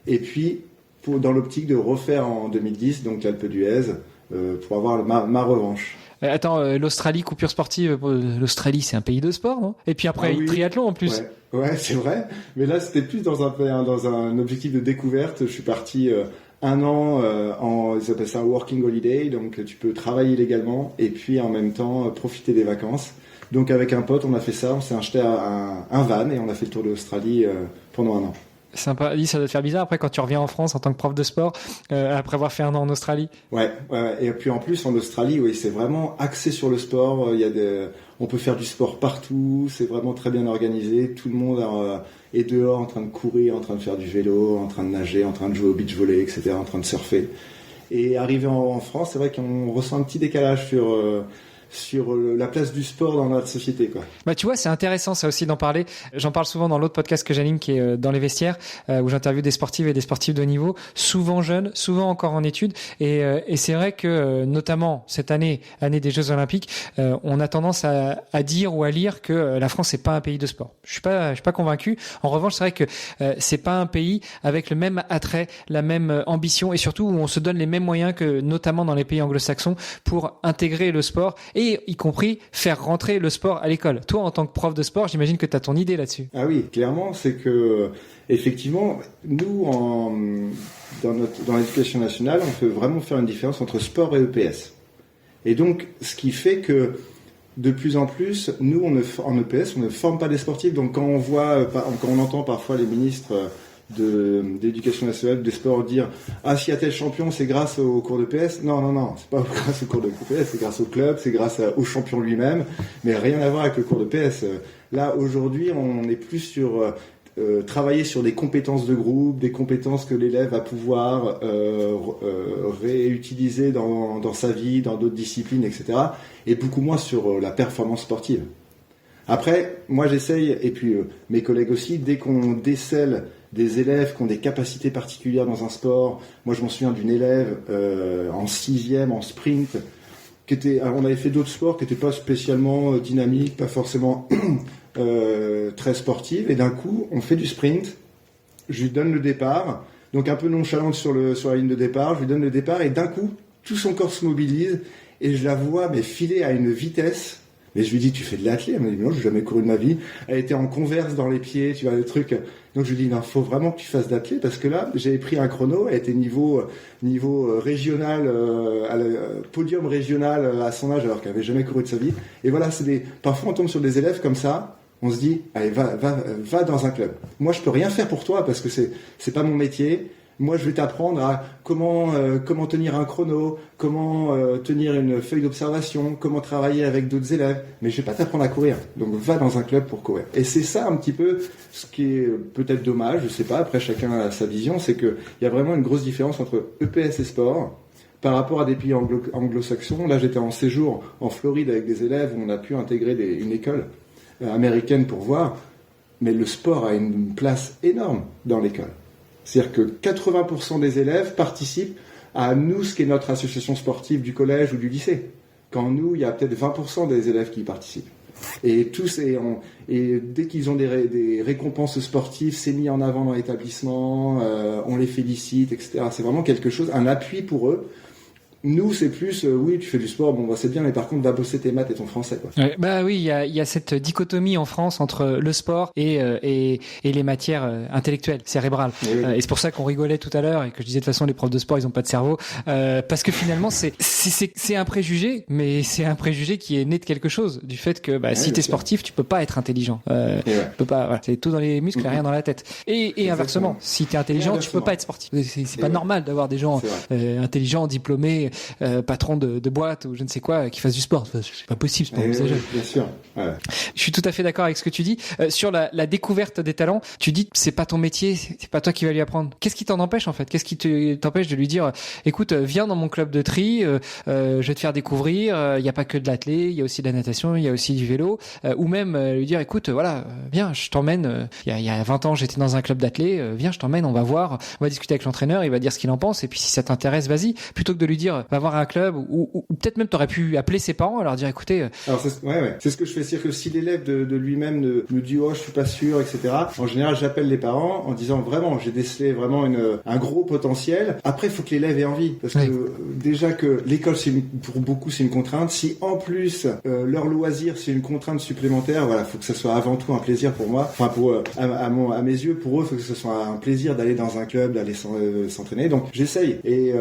Et puis dans l'optique de refaire en 2010 donc l'Alpe d'Huez pour avoir ma revanche. Attends, l'Australie, coupure sportive, l'Australie c'est un pays de sport, non? Et puis après, triathlon en plus. Ouais, c'est vrai. Mais là, c'était plus dans un objectif de découverte. Je suis parti 1 an ils appellent ça un working holiday, donc tu peux travailler légalement et puis en même temps profiter des vacances. Donc avec un pote, on a fait ça, on s'est acheté un van et on a fait le tour de l'Australie pendant 1 an. Sympa. Ça doit te faire bizarre après quand tu reviens en France en tant que prof de sport après avoir fait 1 an en Australie. Ouais. Et puis en plus en Australie, oui, c'est vraiment axé sur le sport. On peut faire du sport partout. C'est vraiment très bien organisé. Tout le monde est dehors en train de courir, en train de faire du vélo, en train de nager, en train de jouer au beach volley, etc., en train de surfer. Et arrivé en France, c'est vrai qu'on ressent un petit décalage sur la place du sport dans notre société, quoi. Bah tu vois, c'est intéressant ça aussi d'en parler. J'en parle souvent dans l'autre podcast que j'anime qui est dans les vestiaires où j'interviewe des sportives et des sportifs de haut niveau, souvent jeunes, souvent encore en études et c'est vrai que notamment cette année des Jeux Olympiques, on a tendance à dire ou à lire que la France c'est pas un pays de sport. Je suis pas convaincu. En revanche, c'est vrai que c'est pas un pays avec le même attrait, la même ambition et surtout où on se donne les mêmes moyens que notamment dans les pays anglo-saxons pour intégrer le sport et y compris faire rentrer le sport à l'école. Toi, en tant que prof de sport, j'imagine que tu as ton idée là-dessus. Ah oui, clairement, c'est que effectivement, nous, dans l'éducation nationale, on peut vraiment faire une différence entre sport et EPS. Et donc, ce qui fait que de plus en plus, nous, en EPS, on ne forme pas des sportifs. Donc, quand on entend parfois les ministres d'éducation nationale, des sports dire s'il y a tel champion c'est grâce au cours de PS, non, c'est pas grâce au cours de PS, c'est grâce au club, c'est grâce au champion lui-même, mais rien à voir avec le cours de PS. Là aujourd'hui on est plus sur travailler sur des compétences de groupe, des compétences que l'élève va pouvoir réutiliser dans sa vie, dans d'autres disciplines, etc. et beaucoup moins sur la performance sportive. Après, moi j'essaye, et puis mes collègues aussi, dès qu'on décèle des élèves qui ont des capacités particulières dans un sport, moi je m'en souviens d'une élève en 6e, en sprint, on avait fait d'autres sports qui n'étaient pas spécialement dynamiques, pas forcément très sportives, et d'un coup on fait du sprint, je lui donne le départ, donc un peu nonchalante sur la ligne de départ, je lui donne le départ, et d'un coup tout son corps se mobilise, et je la vois filer à une vitesse. Et je lui dis, tu fais de l'athlé? Elle m'a dit, non, j'ai jamais couru de ma vie. Elle était en Converse dans les pieds, tu vois, le truc. Donc je lui dis, non, faut vraiment que tu fasses d'athlé parce que là, j'avais pris un chrono, elle était niveau régional, podium régional à son âge alors qu'elle avait jamais couru de sa vie. Et voilà, parfois on tombe sur des élèves comme ça, on se dit, allez, va dans un club. Moi, je peux rien faire pour toi parce que c'est pas mon métier. Moi, je vais t'apprendre à comment tenir un chrono, comment tenir une feuille d'observation, comment travailler avec d'autres élèves. Mais je vais pas t'apprendre à courir. Donc, va dans un club pour courir. Et c'est ça un petit peu ce qui est peut-être dommage, je sais pas. Après, chacun a sa vision. C'est que il y a vraiment une grosse différence entre EPS et sport par rapport à des pays anglo-saxons. Là, j'étais en séjour en Floride avec des élèves où on a pu intégrer une école américaine pour voir. Mais le sport a une place énorme dans l'école. C'est-à-dire que 80% des élèves participent à nous, ce qui est notre association sportive du collège ou du lycée. Quand nous, il y a peut-être 20% des élèves qui y participent. Et dès qu'ils ont des récompenses sportives, c'est mis en avant dans l'établissement, on les félicite, etc. C'est vraiment quelque chose, un appui pour eux. Nous, c'est plus, oui, tu fais du sport, bon, c'est bien, mais par contre, va bosser tes maths et ton français, quoi. Ouais, bah oui, il y a cette dichotomie en France entre le sport et les matières intellectuelles, cérébrales. Oui. Et c'est pour ça qu'on rigolait tout à l'heure et que je disais de toute façon, les profs de sport, ils ont pas de cerveau, parce que finalement, c'est un préjugé, mais c'est un préjugé qui est né de quelque chose, du fait que, si t'es sportif, tu peux pas être intelligent. Tu peux pas, voilà, c'est tout dans les muscles, rien dans la tête. Et inversement, si t'es intelligent, tu peux pas être sportif. C'est pas normal d'avoir des gens intelligents, diplômés, patron de boîte ou je ne sais quoi qui fasse du sport, c'est pas possible, c'est pas envisageable. Bien sûr. Ouais. Je suis tout à fait d'accord avec ce que tu dis sur la découverte des talents. Tu dis c'est pas ton métier, c'est pas toi qui vas lui apprendre. Qu'est-ce qui t'en empêche en fait? Qu'est-ce qui t'empêche de lui dire écoute, viens dans mon club de tri, je vais te faire découvrir, il y a pas que de l'athlé, il y a aussi de la natation, il y a aussi du vélo, ou même lui dire écoute, voilà, viens, je t'emmène, il y a 20 ans j'étais dans un club d'athlé, viens, je t'emmène, on va voir, on va discuter avec l'entraîneur, il va dire ce qu'il en pense et puis si ça t'intéresse, vas-y, plutôt que de lui dire dire va voir un club ou peut-être même t'aurais pu appeler ses parents et leur dire écoutez. Alors c'est ce que je fais, c'est-à-dire que si l'élève de lui-même me dit je suis pas sûr, etc. En général, j'appelle les parents en disant vraiment j'ai décelé vraiment un gros potentiel. Après, il faut que l'élève ait envie parce que déjà que l'école pour beaucoup c'est une contrainte. Si en plus leur loisir c'est une contrainte supplémentaire, voilà, faut que ça soit avant tout un plaisir pour moi. Enfin à mes yeux, pour eux, faut que ce soit un plaisir d'aller dans un club, d'aller s'entraîner. Donc j'essaye. Et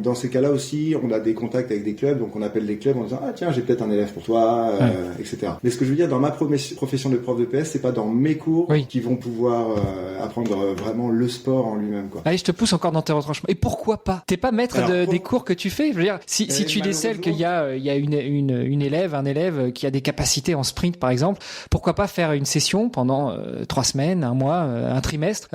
dans ces cas-là aussi, on a des contacts avec des clubs, donc on appelle les clubs en disant tiens, j'ai peut-être un élève pour toi, etc. Mais ce que je veux dire dans ma profession de prof de PS, c'est pas dans mes cours qui vont pouvoir apprendre vraiment le sport en lui-même, quoi. Allez, je te pousse encore dans tes retranchements. Et pourquoi pas? T'es pas maître des cours que tu fais. Je veux dire, si tu décèles qu'il y a une élève, un élève qui a des capacités en sprint, par exemple, pourquoi pas faire une session pendant 3 semaines, un mois, un trimestre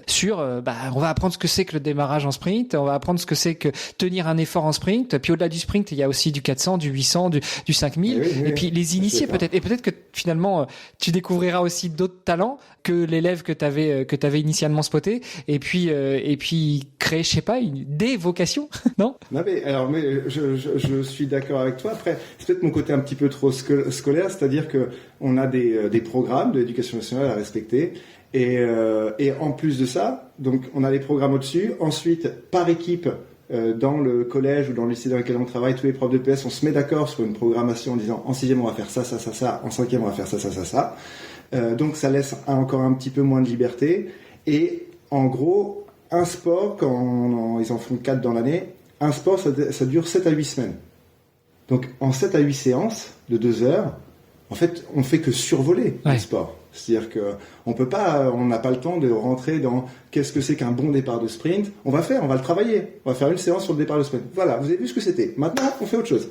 sur on va apprendre ce que c'est que le démarrage en sprint, on va apprendre ce que c'est que tenir un effort en sprint. Puis au-delà du sprint, il y a aussi du 400, du 800, du 5000. Et puis les initier peut-être. Et peut-être que finalement tu découvriras aussi d'autres talents que l'élève que t'avais initialement spoté. Et puis créer, je sais pas, des vocations, non? Non mais je suis d'accord avec toi. Après, c'est peut-être mon côté un petit peu trop scolaire, c'est-à-dire que on a des programmes de l'éducation nationale à respecter. Et en plus de ça, donc on a les programmes au-dessus. Ensuite, par équipe, dans le collège ou dans le lycée dans lequel on travaille, tous les profs de PS, on se met d'accord sur une programmation en disant en 6e on va faire ça, en 5e on va faire ça. Donc ça laisse encore un petit peu moins de liberté. Et en gros, un sport, quand ils en font 4 dans l'année, un sport ça dure 7 à 8 semaines. Donc en 7 à 8 séances de 2 heures, en fait on fait que survoler le sport. C'est-à-dire que on n'a pas le temps de rentrer dans qu'est-ce que c'est qu'un bon départ de sprint. On va le travailler. On va faire une séance sur le départ de sprint. Voilà, vous avez vu ce que c'était. Maintenant, on fait autre chose.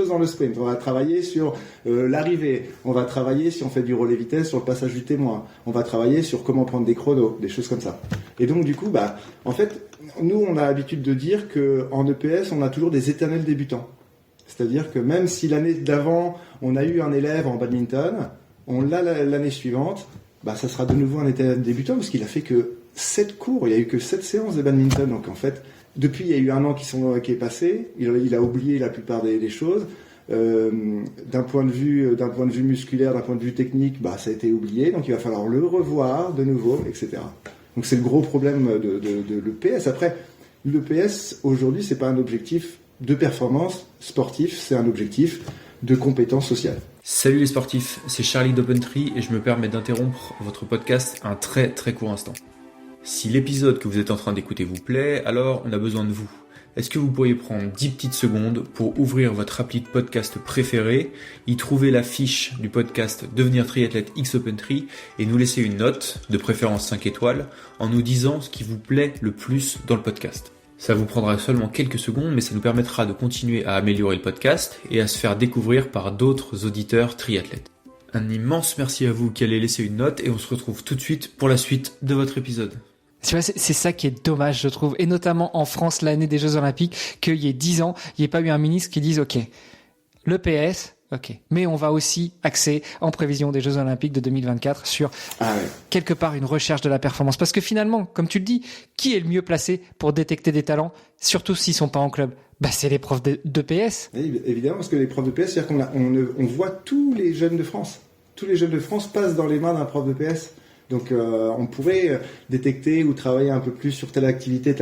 Dans le sprint. On va travailler sur l'arrivée. On va travailler si on fait du relais vitesse sur le passage du témoin. On va travailler sur comment prendre des chronos, des choses comme ça. Et donc du coup, en fait, nous on a l'habitude de dire que en EPS, on a toujours des éternels débutants. C'est-à-dire que même si l'année d'avant, on a eu un élève en badminton, on l'a l'année suivante, ça sera de nouveau un éternel débutant parce qu'il a fait que 7 cours, il n'y a eu que 7 séances de badminton. Donc en fait, depuis il y a eu un an qui est passé, il a oublié la plupart des choses. D'un point de vue musculaire, d'un point de vue technique, ça a été oublié, donc il va falloir le revoir de nouveau, etc. Donc c'est le gros problème de l'EPS. Après, l'EPS aujourd'hui, c'est pas un objectif de performance sportif, c'est un objectif de compétence sociale. Salut les sportifs, c'est Charlie d'Opentree et je me permets d'interrompre votre podcast un très très court instant. Si l'épisode que vous êtes en train d'écouter vous plaît, alors on a besoin de vous. Est-ce que vous pourriez prendre 10 petites secondes pour ouvrir votre appli de podcast préféré, y trouver la fiche du podcast Devenir triathlète X Opentree et nous laisser une note, de préférence 5 étoiles, en nous disant ce qui vous plaît le plus dans le podcast. Ça vous prendra seulement quelques secondes, mais ça nous permettra de continuer à améliorer le podcast et à se faire découvrir par d'autres auditeurs triathlètes. Un immense merci à vous qui allez laisser une note et on se retrouve tout de suite pour la suite de votre épisode. C'est ça qui est dommage, je trouve, et notamment en France, l'année des Jeux Olympiques, qu'il y ait 10 ans, il n'y ait pas eu un ministre qui dise « Ok, le PS, ok, mais on va aussi axer en prévision des Jeux Olympiques de 2024 sur quelque part une recherche de la performance. » Parce que finalement, comme tu le dis, qui est le mieux placé pour détecter des talents, surtout s'ils sont pas en club? C'est les profs de PS. Oui, évidemment, parce que les profs de PS, c'est-à-dire qu'on voit tous les jeunes de France. Tous les jeunes de France passent dans les mains d'un prof de PS. Donc on pourrait détecter ou travailler un peu plus sur telle activité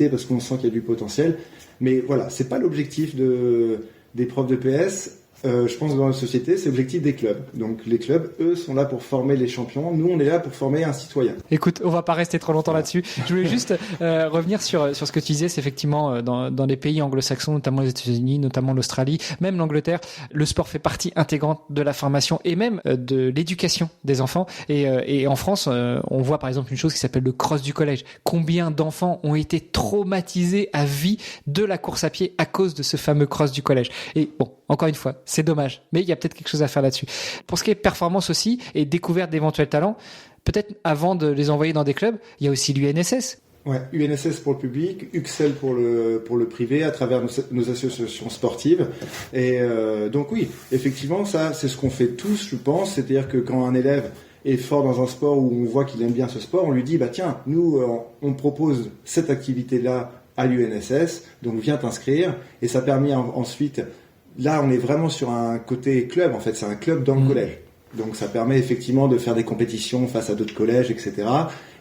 parce qu'on sent qu'il y a du potentiel. Mais voilà, c'est pas l'objectif des profs de PS. Je pense que dans la société, c'est l'objectif des clubs. Donc les clubs, eux, sont là pour former les champions. Nous, on est là pour former un citoyen. Écoute, on va pas rester trop longtemps là-dessus. Je voulais juste revenir sur ce que tu disais. C'est effectivement dans les pays anglo-saxons, notamment les États-Unis, notamment l'Australie, même l'Angleterre, le sport fait partie intégrante de la formation et même de l'éducation des enfants. Et en France, on voit par exemple une chose qui s'appelle le cross du collège. Combien d'enfants ont été traumatisés à vie de la course à pied à cause de ce fameux cross du collège. Et bon, encore une fois, c'est dommage, mais il y a peut-être quelque chose à faire là-dessus. Pour ce qui est performance aussi et découverte d'éventuels talents, peut-être avant de les envoyer dans des clubs, il y a aussi l'UNSS. Ouais, UNSS pour le public, UXL pour le privé à travers nos associations sportives. Et donc oui, effectivement, ça c'est ce qu'on fait tous, je pense. C'est-à-dire que quand un élève est fort dans un sport où on voit qu'il aime bien ce sport, on lui dit tiens, nous on propose cette activité-là à l'UNSS, donc viens t'inscrire. Et ça a permis ensuite, là on est vraiment sur un côté club, en fait, c'est un club dans le collège. Donc ça permet effectivement de faire des compétitions face à d'autres collèges, etc.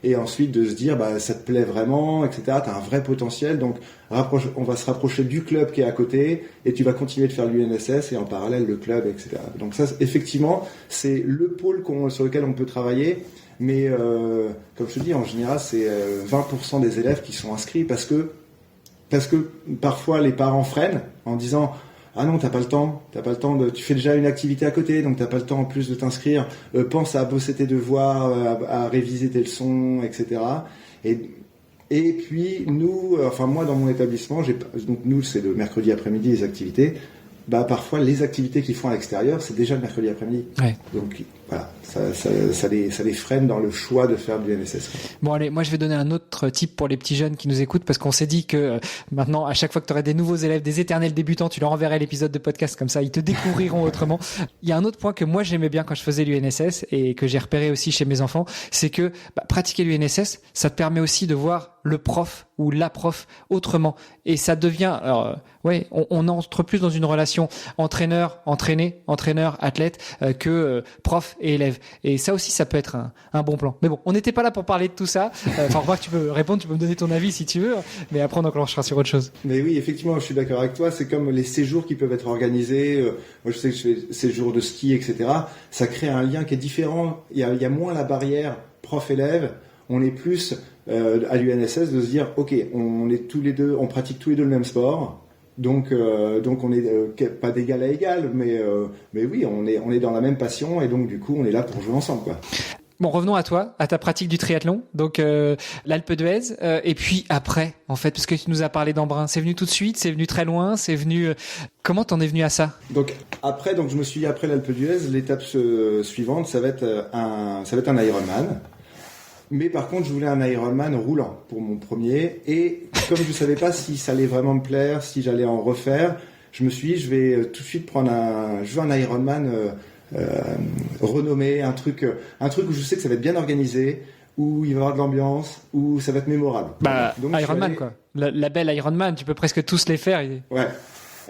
Et ensuite de se dire, ça te plaît vraiment, etc. T'as un vrai potentiel, donc on va se rapprocher du club qui est à côté, et tu vas continuer de faire l'UNSS et en parallèle le club, etc. Donc ça, effectivement, c'est le pôle sur lequel on peut travailler. Mais comme je te dis, en général, c'est 20% des élèves qui sont inscrits parce que parfois les parents freinent en disant ah non, t'as pas le temps, tu fais déjà une activité à côté, donc t'as pas le temps en plus de t'inscrire, pense à bosser tes devoirs, à réviser tes leçons, etc. Et puis nous, moi dans mon établissement, donc nous c'est le mercredi après-midi les activités, parfois les activités qu'ils font à l'extérieur, c'est déjà le mercredi après-midi. Ouais. Donc voilà, ça les freine dans le choix de faire du NSS. Bon allez, moi je vais donner un autre tip pour les petits jeunes qui nous écoutent, parce qu'on s'est dit que maintenant à chaque fois que tu aurais des nouveaux élèves, des éternels débutants, tu leur enverrais l'épisode de podcast, comme ça ils te découvriront autrement. Il y a un autre point que moi j'aimais bien quand je faisais l'UNSS et que j'ai repéré aussi chez mes enfants, c'est que pratiquer l'UNSS, ça te permet aussi de voir le prof ou la prof autrement, et ça devient on entre plus dans une relation entraîneur-entraîné, entraîneur-athlète que prof et élève, et ça aussi ça peut être un bon plan. Mais bon, on n'était pas là pour parler de tout ça. Remarque, tu peux répondre, tu peux me donner ton avis si tu veux, mais après on enclenchera sur autre chose. Mais oui, effectivement, je suis d'accord avec toi, c'est comme les séjours qui peuvent être organisés, moi je sais que je fais séjours de ski, etc. Ça crée un lien qui est différent, il y a moins la barrière prof-élève, on est plus à l'UNSS de se dire ok, on pratique tous les deux le même sport, donc on est pas d'égal à égal, mais oui, on est dans la même passion, et donc du coup on est là pour jouer ensemble, quoi. Bon, revenons à toi, à ta pratique du triathlon, donc l'Alpe d'Huez, et puis après, en fait, parce que tu nous as parlé d'Embrun, c'est venu tout de suite, c'est venu très loin, c'est venu... Comment t'en es venu à ça ? Donc je me suis dit, après l'Alpe d'Huez, l'étape suivante, ça va être un Ironman. Mais par contre, je voulais un Ironman roulant pour mon premier, et comme je savais pas si ça allait vraiment me plaire, si j'allais en refaire, je me suis dit, je vais tout de suite prendre un Ironman renommé, un truc où je sais que ça va être bien organisé, où il va y avoir de l'ambiance, où ça va être mémorable. Donc, Ironman, quoi. La belle Ironman, tu peux presque tous les faire. Ouais.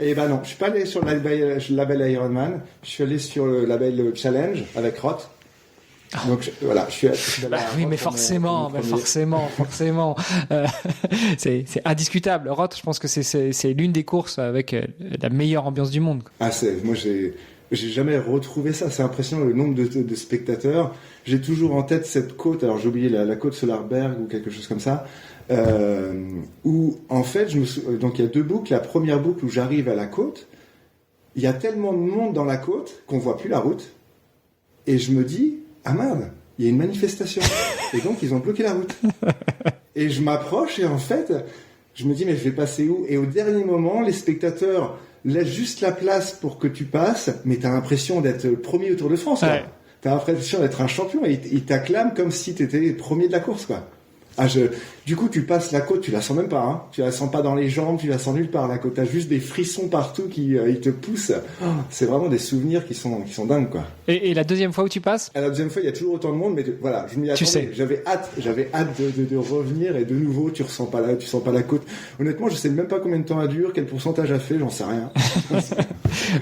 Et non, je suis pas allé sur le label Ironman, je suis allé sur le label Challenge avec Roth. Donc voilà, je suis oui, mais forcément. C'est indiscutable. Roth, je pense que c'est l'une des courses avec la meilleure ambiance du monde. Moi j'ai jamais retrouvé ça. C'est impressionnant le nombre de spectateurs. J'ai toujours en tête cette côte. Alors j'ai oublié la côte Solarberg ou quelque chose comme ça. Où en fait, donc il y a deux boucles. La première boucle où j'arrive à la côte, il y a tellement de monde dans la côte qu'on voit plus la route. Et je me dis, ah merde, il y a une manifestation. Et donc ils ont bloqué la route. Et je m'approche et en fait, je me dis mais je vais passer où ? Et au dernier moment, les spectateurs laissent juste la place pour que tu passes, mais t'as l'impression d'être premier au Tour de France, quoi. Ouais. T'as l'impression d'être un champion et ils t'acclament comme si t'étais premier de la course, quoi. Du coup, tu passes la côte, tu la sens même pas, hein. Tu la sens pas dans les jambes, tu la sens nulle part, la côte. T'as juste des frissons partout qui ils te poussent. C'est vraiment des souvenirs qui sont dingues, quoi. Et la deuxième fois où tu passes ? La deuxième fois, il y a toujours autant de monde, mais voilà, je m'y attendais. Tu sais. J'avais hâte de revenir, et de nouveau, tu sens pas la côte. Honnêtement, je sais même pas combien de temps elle dure, quel pourcentage a fait, j'en sais rien.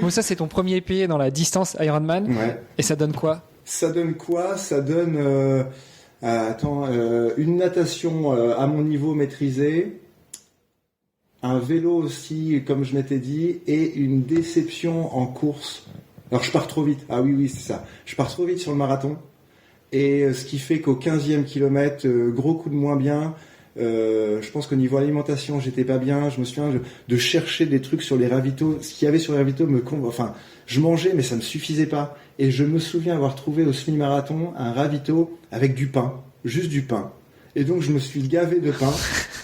Bon, ça, c'est ton premier pied dans la distance Ironman. Ouais. Et ça donne quoi ? Ça donne une natation à mon niveau maîtrisé, un vélo aussi, comme je m'étais dit, et une déception en course. Alors je pars trop vite. Ah oui, c'est ça. Je pars trop vite sur le marathon. Et ce qui fait qu'au 15e kilomètre, gros coup de moins bien. Je pense qu'au niveau alimentation, j'étais pas bien. Je me souviens de chercher des trucs sur les ravitaux. Ce qu'il y avait sur les ravitaux je mangeais, mais ça me suffisait pas. Et je me souviens avoir trouvé au semi-marathon un ravito avec du pain, juste du pain. Et donc je me suis gavé de pain.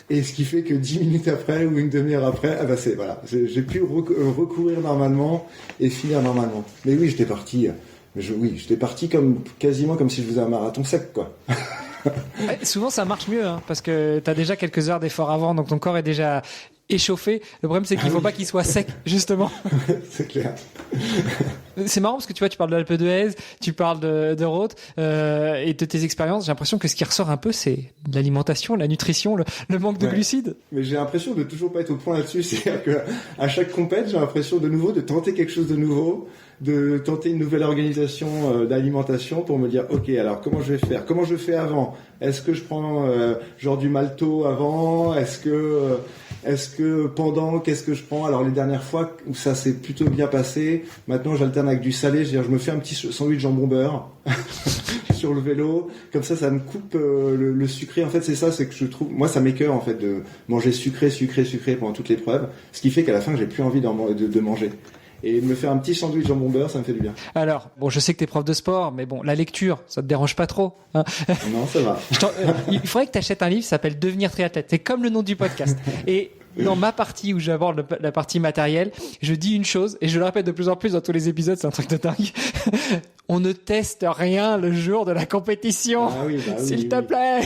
Et ce qui fait que 10 minutes après ou une demi-heure après, j'ai pu recourir normalement et finir normalement. Mais oui, j'étais parti quasiment comme si je faisais un marathon sec, quoi. Souvent ça marche mieux, hein, parce que t'as déjà quelques heures d'effort avant, donc ton corps est déjà échauffé. Le problème, c'est qu'il faut pas qu'il soit sec, justement. C'est clair. C'est marrant parce que tu vois, tu parles de l'Alpe d'Huez, tu parles de Roth et de tes expériences. J'ai l'impression que ce qui ressort un peu, c'est l'alimentation, la nutrition, le manque de glucides. Mais j'ai l'impression de toujours pas être au point là-dessus. C'est-à-dire que à chaque compète, j'ai l'impression de nouveau de tenter quelque chose de nouveau, de tenter une nouvelle organisation d'alimentation pour me dire, ok, alors comment je vais faire? Comment je fais avant? Est-ce que je prends genre du malto avant? Est-ce que pendant, qu'est-ce que je prends? Alors les dernières fois où ça s'est plutôt bien passé, maintenant j'alterne avec du salé, c'est-à-dire je me fais un petit sandwich jambon beurre sur le vélo, comme ça me coupe le sucré. En fait c'est ça, c'est que je trouve, moi ça m'écœure en fait de manger sucré pendant toute l'épreuve, ce qui fait qu'à la fin j'ai plus envie de manger. Et me faire un petit sandwich jambon beurre, ça me fait du bien. Alors, bon, je sais que t'es prof de sport, mais bon, la lecture, ça te dérange pas trop, hein? Non, ça va. Il faudrait que t'achètes un livre qui s'appelle Devenir triathlète. C'est comme le nom du podcast. Et dans ma partie où j'aborde la partie matérielle, je dis une chose, et je le répète de plus en plus dans tous les épisodes, c'est un truc de dingue. On ne teste rien le jour de la compétition. Ah oui, S'il te plaît.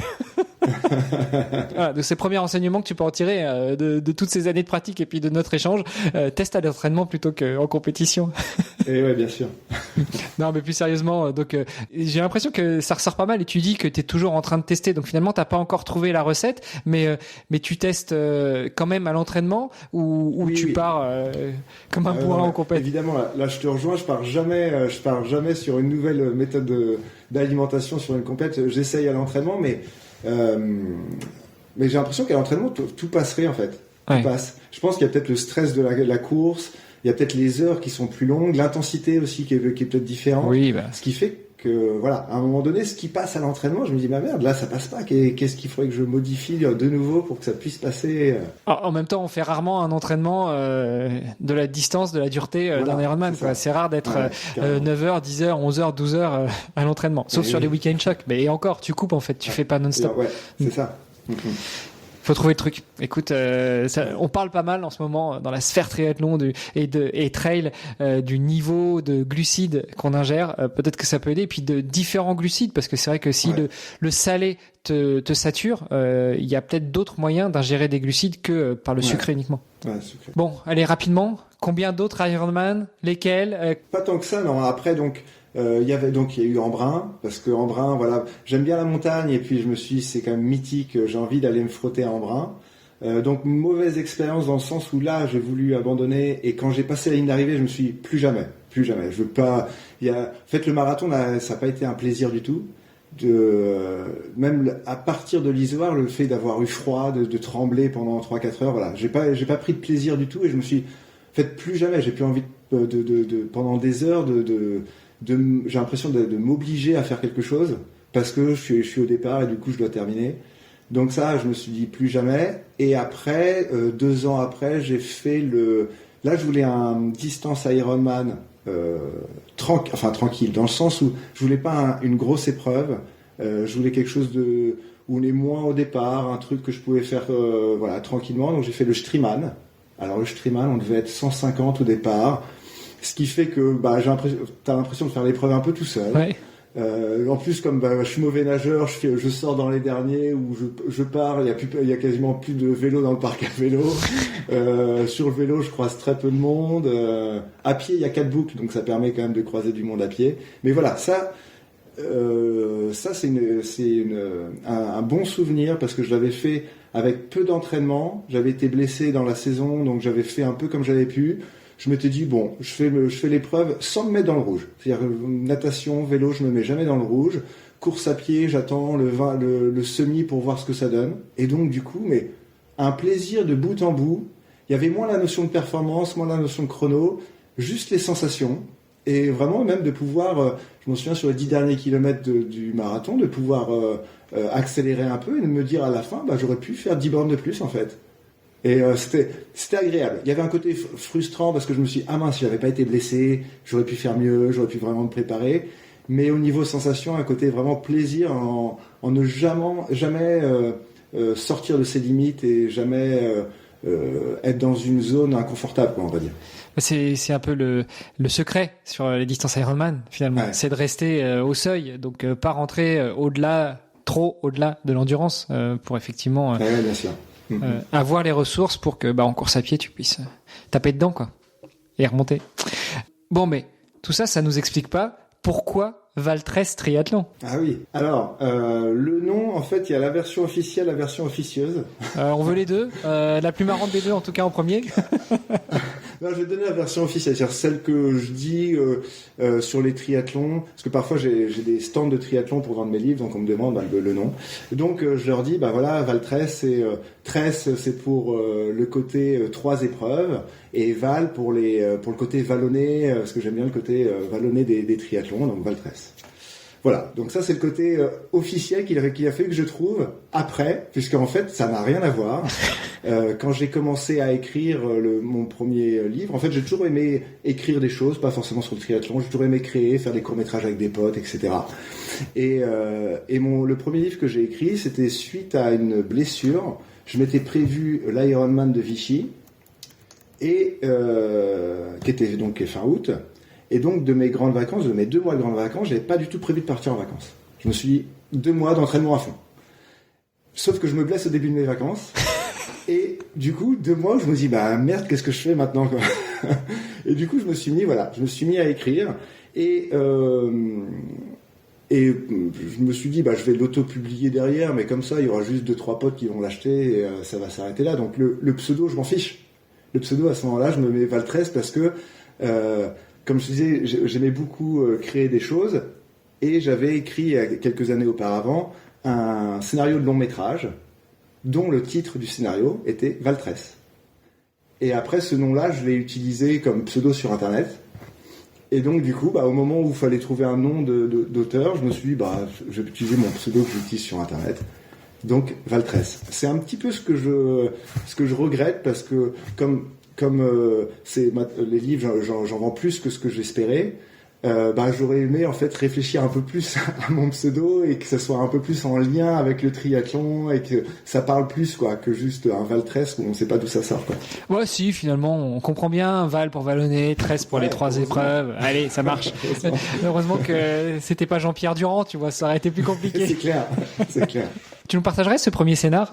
Voilà, de ces premiers renseignements que tu peux en tirer de toutes ces années de pratique et puis de notre échange, teste à l'entraînement plutôt qu'en compétition. Et ouais, bien sûr. Non, mais plus sérieusement, donc j'ai l'impression que ça ressort pas mal et tu dis que tu es toujours en train de tester. Donc finalement, t'as pas encore trouvé la recette, mais tu testes quand même à l'entraînement ou oui, tu pars comme un bourrin en compétition. Évidemment, là je te rejoins, je pars jamais sur une nouvelle méthode d'alimentation sur une compète. J'essaye à l'entraînement, mais j'ai l'impression qu'à l'entraînement tout passerait en fait. Tout passe. Je pense qu'il y a peut-être le stress de la course, il y a peut-être les heures qui sont plus longues, l'intensité aussi qui est peut-être différente. Oui, ce qui fait que voilà, à un moment donné, ce qui passe à l'entraînement, je me dis bah merde, là ça passe pas. Qu'est-ce qu'il faudrait que je modifie de nouveau pour que ça puisse passer? En même temps, on fait rarement un entraînement de la distance, de la dureté d'un Ironman. C'est rare d'être 9h, 10h, 11h, 12h à l'entraînement, sauf sur les week-end shocks. Mais encore, tu coupes en fait, tu fais pas non-stop. Ouais, c'est ça. Faut trouver le truc. Écoute, on parle pas mal en ce moment dans la sphère triathlon et trail du niveau de glucides qu'on ingère. Peut-être que ça peut aider. Et puis de différents glucides, parce que c'est vrai que si le salé te sature, il y a peut-être d'autres moyens d'ingérer des glucides que par le sucré uniquement. Ouais, sucré. Bon, allez rapidement. Combien d'autres Ironman? Lesquels? Pas tant que ça, non. Après, il y a eu Embrun, parce que Embrun, voilà, j'aime bien la montagne, et puis je me suis dit, c'est quand même mythique, j'ai envie d'aller me frotter à Embrun. Donc, mauvaise expérience dans le sens où là, j'ai voulu abandonner, et quand j'ai passé la ligne d'arrivée, je me suis dit, plus jamais. Je veux pas, en fait, le marathon, là, ça n'a pas été un plaisir du tout. Même à partir de l'Isoire, le fait d'avoir eu froid, de trembler pendant 3-4 heures, voilà, j'ai pas pris de plaisir du tout, et je me suis dit, en fait, plus jamais, j'ai plus envie pendant des heures j'ai l'impression de m'obliger à faire quelque chose parce que je suis au départ et du coup je dois terminer. Donc ça, je me suis dit plus jamais. Et après, 2 ans après, j'ai fait là je voulais un distance Ironman tranquille, dans le sens où je voulais pas une grosse épreuve. Je voulais quelque chose où on est moins au départ, un truc que je pouvais faire tranquillement. Donc j'ai fait le Striemann. Alors le Striemann, on devait être 150 au départ. Ce qui fait que t'as l'impression de faire l'épreuve un peu tout seul. Ouais. En plus, comme je suis mauvais nageur, je sors dans les derniers où je pars, il y a quasiment plus de vélo dans le parc à vélo. Sur le vélo, je croise très peu de monde. À pied, il y a 4 boucles, donc ça permet quand même de croiser du monde à pied. Mais voilà, ça c'est un bon souvenir parce que je l'avais fait avec peu d'entraînement. J'avais été blessé dans la saison, donc j'avais fait un peu comme j'avais pu. Je m'étais dit, bon, je fais l'épreuve sans me mettre dans le rouge. C'est-à-dire, natation, vélo, je me mets jamais dans le rouge. Course à pied, j'attends le semi pour voir ce que ça donne. Et donc, du coup, mais un plaisir de bout en bout. Il y avait moins la notion de performance, moins la notion de chrono, juste les sensations. Et vraiment, même de pouvoir, je me souviens sur les 10 derniers kilomètres du marathon, de pouvoir accélérer un peu et de me dire à la fin, j'aurais pu faire 10 bornes de plus, en fait. Et c'était agréable. Il y avait un côté frustrant parce que je me suis dit, ah mince, si j'avais pas été blessé, j'aurais pu faire mieux, j'aurais pu vraiment me préparer. Mais au niveau sensation, un côté vraiment plaisir en ne jamais sortir de ses limites et jamais être dans une zone inconfortable, on va dire. C'est un peu le secret sur les distances Ironman, finalement. Ouais. C'est de rester au seuil, donc pas rentrer trop au-delà de l'endurance pour effectivement... Ouais, bien sûr. avoir les ressources pour que, en course à pied, tu puisses taper dedans, quoi, et remonter. Bon, mais tout ça, ça nous explique pas pourquoi Valtresse Triathlon. Ah oui. Alors, le nom, en fait, il y a la version officielle, la version officieuse. On veut les deux. La plus marrante des deux, en tout cas, en premier. Non, je vais donner la version officielle, c'est-à-dire celle que je dis sur les triathlons, parce que parfois j'ai des stands de triathlon pour vendre mes livres, donc on me demande le nom. Donc je leur dis, voilà, Valtresse, c'est Tresse, c'est pour le côté 3 épreuves, et Val pour le côté vallonné, parce que j'aime bien le côté vallonné des triathlons, donc Valtresse. Voilà, donc ça c'est le côté officiel qu'il a fallu que je trouve après, puisqu'en fait ça n'a rien à voir. Quand j'ai commencé à écrire mon premier livre, en fait j'ai toujours aimé écrire des choses, pas forcément sur le triathlon, j'ai toujours aimé créer, faire des courts-métrages avec des potes, etc. Et le premier livre que j'ai écrit, c'était suite à une blessure. Je m'étais prévu l'Ironman de Vichy, et qui était donc fin août. Et donc, de mes 2 mois de grandes vacances, j'avais pas du tout prévu de partir en vacances. Je me suis dit, 2 mois d'entraînement à fond. Sauf que je me blesse au début de mes vacances. Et du coup, 2 mois, je me dis, merde, qu'est-ce que je fais maintenant, quoi. Et du coup, je me suis mis à écrire. Et je me suis dit, je vais l'auto-publier derrière, mais comme ça, il y aura juste 2-3 potes qui vont l'acheter et ça va s'arrêter là. Donc, le pseudo, je m'en fiche. Le pseudo, à ce moment-là, je me mets Valtresse parce que, comme je disais, j'aimais beaucoup créer des choses, et j'avais écrit il y a quelques années auparavant un scénario de long métrage dont le titre du scénario était Valtresse. Et après, ce nom-là, je l'ai utilisé comme pseudo sur Internet. Et donc, du coup, au moment où il fallait trouver un nom d'auteur, je me suis dit, je vais utiliser mon pseudo que j'utilise sur Internet. Donc, Valtresse. C'est un petit peu ce que je regrette, parce que comme les livres, j'en vends plus que ce que j'espérais. J'aurais aimé en fait réfléchir un peu plus à mon pseudo, et que ça soit un peu plus en lien avec le triathlon, et que ça parle plus, quoi, que juste un Valtresse où on sait pas d'où ça sort, quoi. Ouais, si, finalement, on comprend bien. Val pour vallonner, Tresse pour les 3 épreuves. Allez, ça marche. Heureusement que c'était pas Jean-Pierre Durand, tu vois, ça aurait été plus compliqué. C'est clair. Tu nous partagerais ce premier scénar?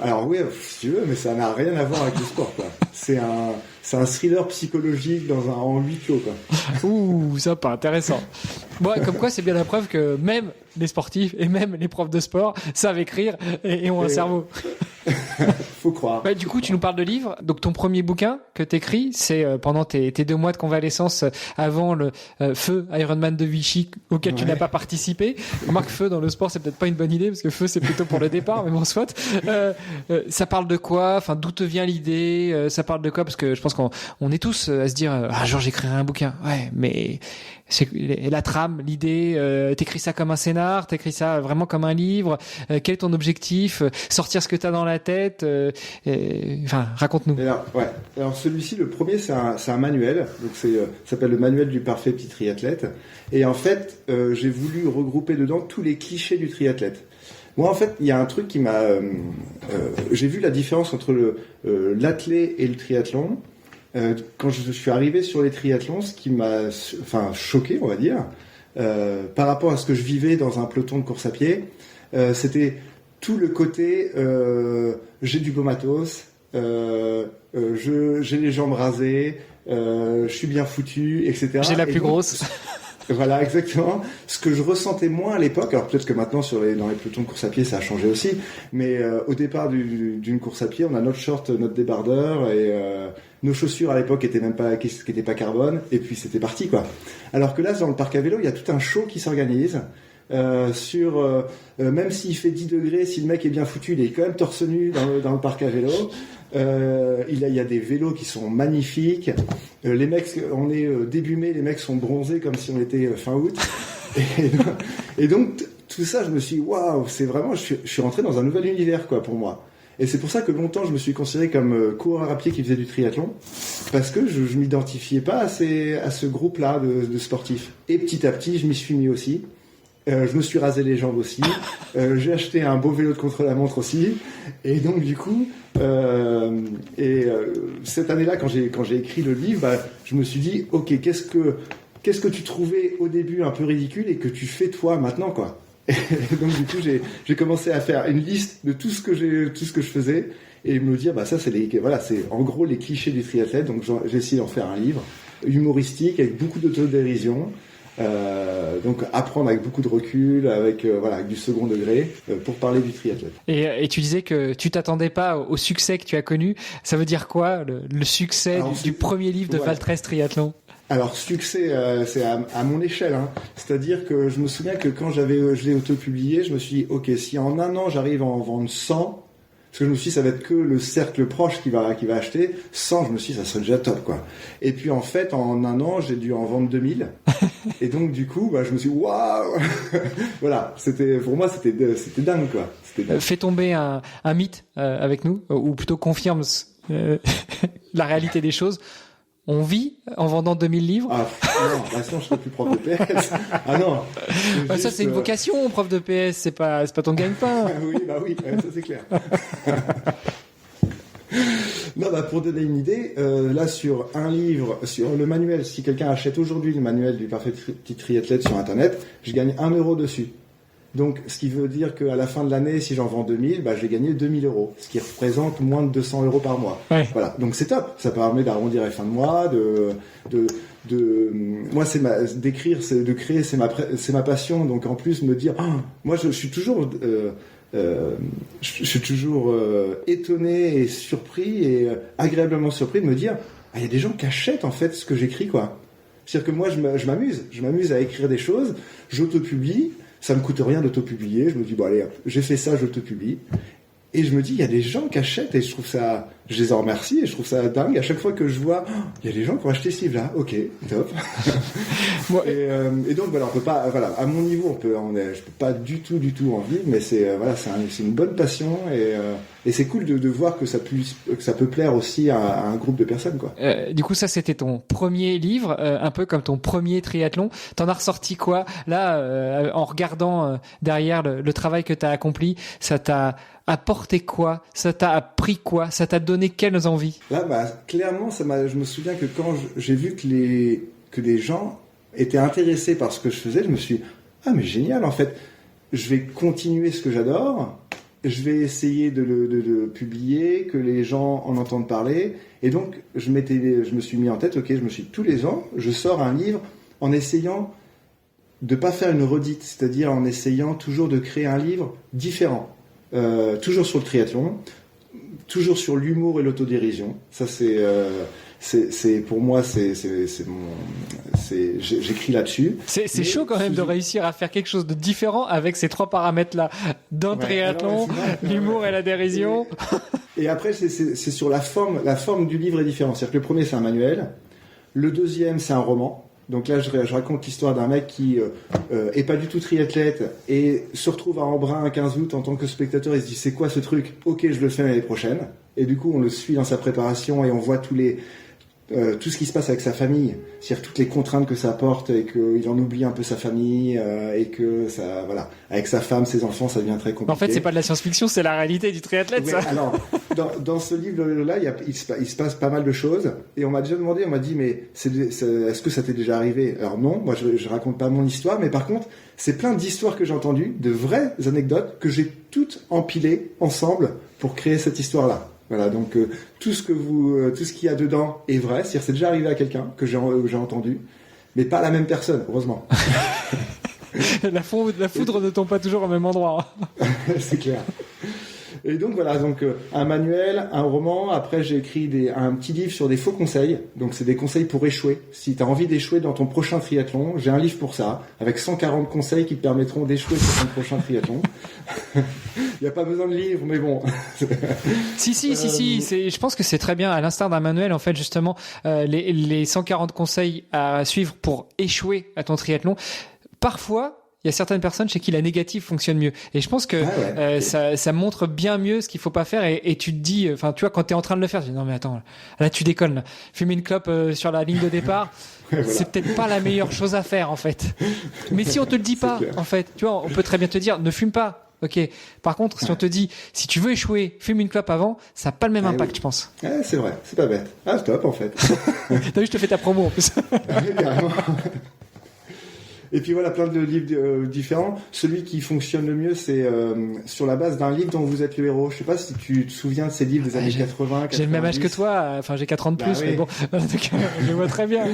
Alors oui, si tu veux, mais ça n'a rien à voir avec le sport, quoi. C'est un thriller psychologique en huis clos, quoi. Ouh, ça pas intéressant. Bon, comme quoi, c'est bien la preuve que même les sportifs et même les profs de sport savent écrire et ont un cerveau. Faut croire. Du coup, tu nous parles de livres. Donc, ton premier bouquin que t'écris, c'est pendant tes 2 mois de convalescence avant le Feu Ironman de Vichy, auquel tu n'as pas participé. Remarque, Feu dans le sport, c'est peut-être pas une bonne idée, parce que Feu, c'est plutôt pour le départ, mais bon, soit. Ça parle de quoi? Enfin, d'où te vient l'idée? Ça parle de quoi? Parce que je pense qu'on est tous à se dire, genre, j'écrirai un bouquin. Ouais, mais c'est la trame, l'idée, t'écris ça comme un scénar, t'écris ça vraiment comme un livre, quel est ton objectif, sortir ce que t'as dans la tête, raconte-nous. Alors celui-ci, le premier, c'est un manuel, donc ça s'appelle le manuel du parfait petit triathlète, et en fait j'ai voulu regrouper dedans tous les clichés du triathlète. Moi, en fait, il y a un truc qui m'a j'ai vu la différence entre l'athlète et le triathlon. Quand je suis arrivé sur les triathlons, ce qui m'a choqué, on va dire, par rapport à ce que je vivais dans un peloton de course à pied, c'était tout le côté j'ai du beau matos, j'ai les jambes rasées, je suis bien foutu, etc. J'ai la plus grosse. Voilà, exactement. Ce que je ressentais moins à l'époque, alors peut-être que maintenant dans les pelotons de course à pied ça a changé aussi, mais au départ d'une course à pied, on a notre short, notre débardeur, et nos chaussures à l'époque étaient pas carbone, et puis c'était parti, quoi. Alors que là, dans le parc à vélo, il y a tout un show qui s'organise. Même s'il fait 10 degrés, si le mec est bien foutu, il est quand même torse nu dans le parc à vélo. Il y a des vélos qui sont magnifiques. Les mecs, on est début mai, les mecs sont bronzés comme si on était fin août. Et donc tout ça, je me suis dit, waouh, c'est vraiment, je suis rentré dans un nouvel univers, quoi, pour moi. Et c'est pour ça que longtemps je me suis considéré comme coureur à pied qui faisait du triathlon, parce que je m'identifiais pas à ce groupe-là de sportifs. Et petit à petit, je m'y suis mis aussi. Je me suis rasé les jambes aussi. J'ai acheté un beau vélo de contre-la-montre aussi. Et donc du coup, cette année-là, quand j'ai écrit le livre, je me suis dit, ok, qu'est-ce que tu trouvais au début un peu ridicule et que tu fais toi maintenant, quoi. Et donc du coup, j'ai commencé à faire une liste de tout ce que je faisais et me dire, ça c'est c'est en gros les clichés du triathlète. Donc j'ai essayé d'en faire un livre humoristique avec beaucoup d'autodérision. Donc apprendre avec beaucoup de recul, avec du second degré pour parler du triathlète. Et tu disais que tu t'attendais pas au succès que tu as connu. Ça veut dire quoi le succès du premier livre de Valtreise Triathlon? Alors succès, c'est à mon échelle. Hein. C'est-à-dire que je me souviens que quand je l'ai auto-publié, je me suis dit, ok, si en un an j'arrive à en vendre 100, parce que je me suis dit, ça va être que le cercle proche qui va acheter, 100, je me suis dit, ça serait déjà top, quoi. Et puis en fait, en un an, j'ai dû en vendre 2000. Et donc du coup, je me suis dit, waouh. Voilà, pour moi, c'était dingue, quoi. Fais tomber un mythe avec nous, ou plutôt confirme la réalité des choses. On vit en vendant 2000 livres. Ah non, sinon je serais plus prof de PS. Ah non. Ça c'est une vocation, prof de PS, c'est pas ton gagne-pain. oui, ça c'est clair. Non, pour donner une idée, là sur un livre, sur le manuel, si quelqu'un achète aujourd'hui le manuel du parfait petit triathlète sur internet, je gagne 1 euro dessus. Donc, ce qui veut dire qu'à la fin de l'année, si j'en vends 2000, j'ai gagné 2000 euros, ce qui représente moins de 200 euros par mois. Ouais. Voilà. Donc, c'est top. Ça permet d'arrondir les fins de mois, moi, d'écrire, de créer, c'est ma passion. Donc, en plus, me dire, moi, je suis toujours, étonné et surpris et agréablement surpris de me dire, il y a des gens qui achètent, en fait, ce que j'écris, quoi. C'est-à-dire que moi, je m'amuse à écrire des choses, j'auto-publie. Ça me coûte rien d'auto-publier. Je me dis, allez, j'ai fait ça, j'auto-publie. Et je me dis, il y a des gens qui achètent et je les en remercie et je trouve ça dingue. À chaque fois que je vois, il y a des gens qui ont acheté ce livre-là. Ok, top. Et donc, on peut pas, à mon niveau, je peux pas du tout en vivre, mais c'est une bonne passion et c'est cool de voir que ça peut plaire aussi à un groupe de personnes, quoi. Du coup, ça, c'était ton premier livre, un peu comme ton premier triathlon. T'en as ressorti quoi? Là, en regardant derrière le travail que t'as accompli, ça t'a apporté quoi? Ça t'a appris quoi? Ça t'a donné quelles envies? Là, clairement, je me souviens que quand j'ai vu que des gens étaient intéressés par ce que je faisais, je me suis dit, mais génial, en fait, je vais continuer ce que j'adore, je vais essayer de le publier, que les gens en entendent parler, et donc je me suis mis en tête, tous les ans, je sors un livre en essayant de pas faire une redite, c'est-à-dire en essayant toujours de créer un livre différent. Toujours sur le triathlon, toujours sur l'humour et l'autodérision. Ça c'est pour moi j'écris là-dessus. C'est chaud quand même de réussir à faire quelque chose de différent avec ces 3 paramètres là d'un triathlon, l'humour et la dérision. Et après c'est sur la forme du livre est différente. C'est-à-dire que le premier c'est un manuel, le deuxième c'est un roman. Donc là, je raconte l'histoire d'un mec qui est pas du tout triathlète et se retrouve à Embrun un 15 août en tant que spectateur. Il se dit, c'est quoi ce truc? Ok, je le fais l'année prochaine. Et du coup, on le suit dans sa préparation et on voit tout ce qui se passe avec sa famille. C'est-à-dire toutes les contraintes que ça apporte et qu'il en oublie un peu sa famille et que ça, avec sa femme, ses enfants, ça devient très compliqué. En fait, c'est pas de la science-fiction, c'est la réalité du triathlète, ça. Alors, dans ce livre-là, il se passe pas mal de choses. Et on m'a déjà demandé, mais est-ce que ça t'est déjà arrivé? Alors non, moi je raconte pas mon histoire, mais par contre, c'est plein d'histoires que j'ai entendues, de vraies anecdotes que j'ai toutes empilées ensemble pour créer cette histoire-là. Voilà, donc tout ce qu'il y a dedans est vrai, c'est-à-dire c'est déjà arrivé à quelqu'un que j'ai entendu, mais pas à la même personne, heureusement. La foudre ne tombe pas toujours au même endroit. C'est clair. Et donc voilà, un manuel, un roman. Après, j'ai écrit un petit livre sur des faux conseils. Donc c'est des conseils pour échouer. Si tu as envie d'échouer dans ton prochain triathlon, j'ai un livre pour ça, avec 140 conseils qui te permettront d'échouer sur ton prochain triathlon. Il n'y a pas besoin de livre, mais bon. Si. Je pense que c'est très bien. À l'instar d'un manuel, en fait, justement, les 140 conseils à suivre pour échouer à ton triathlon. Parfois, il y a certaines personnes chez qui la négative fonctionne mieux. Et je pense que ça montre bien mieux ce qu'il faut pas faire. Et tu te dis, tu vois, quand t'es en train de le faire, tu dis non mais attends, là tu déconnes. Là. Fumer une clope sur la ligne de départ, c'est peut-être pas la meilleure chose à faire en fait. Mais si on te le dit pas, en fait, tu vois, on peut très bien te dire ne fume pas. Ok. Par contre, si on te dit si tu veux échouer, fume une clope avant, ça n'a pas le même impact, je pense. C'est vrai, c'est pas bête. C'est top en fait. T'as vu, je te fais ta promo en plus. Carrément. Et puis voilà, plein de livres différents. Celui qui fonctionne le mieux, c'est sur la base d'un livre dont vous êtes le héros. Je sais pas si tu te souviens de ces livres des années 80, 90. J'ai le même âge que toi, enfin j'ai 4 ans de plus, oui. mais bon, en tout cas, je vois très bien.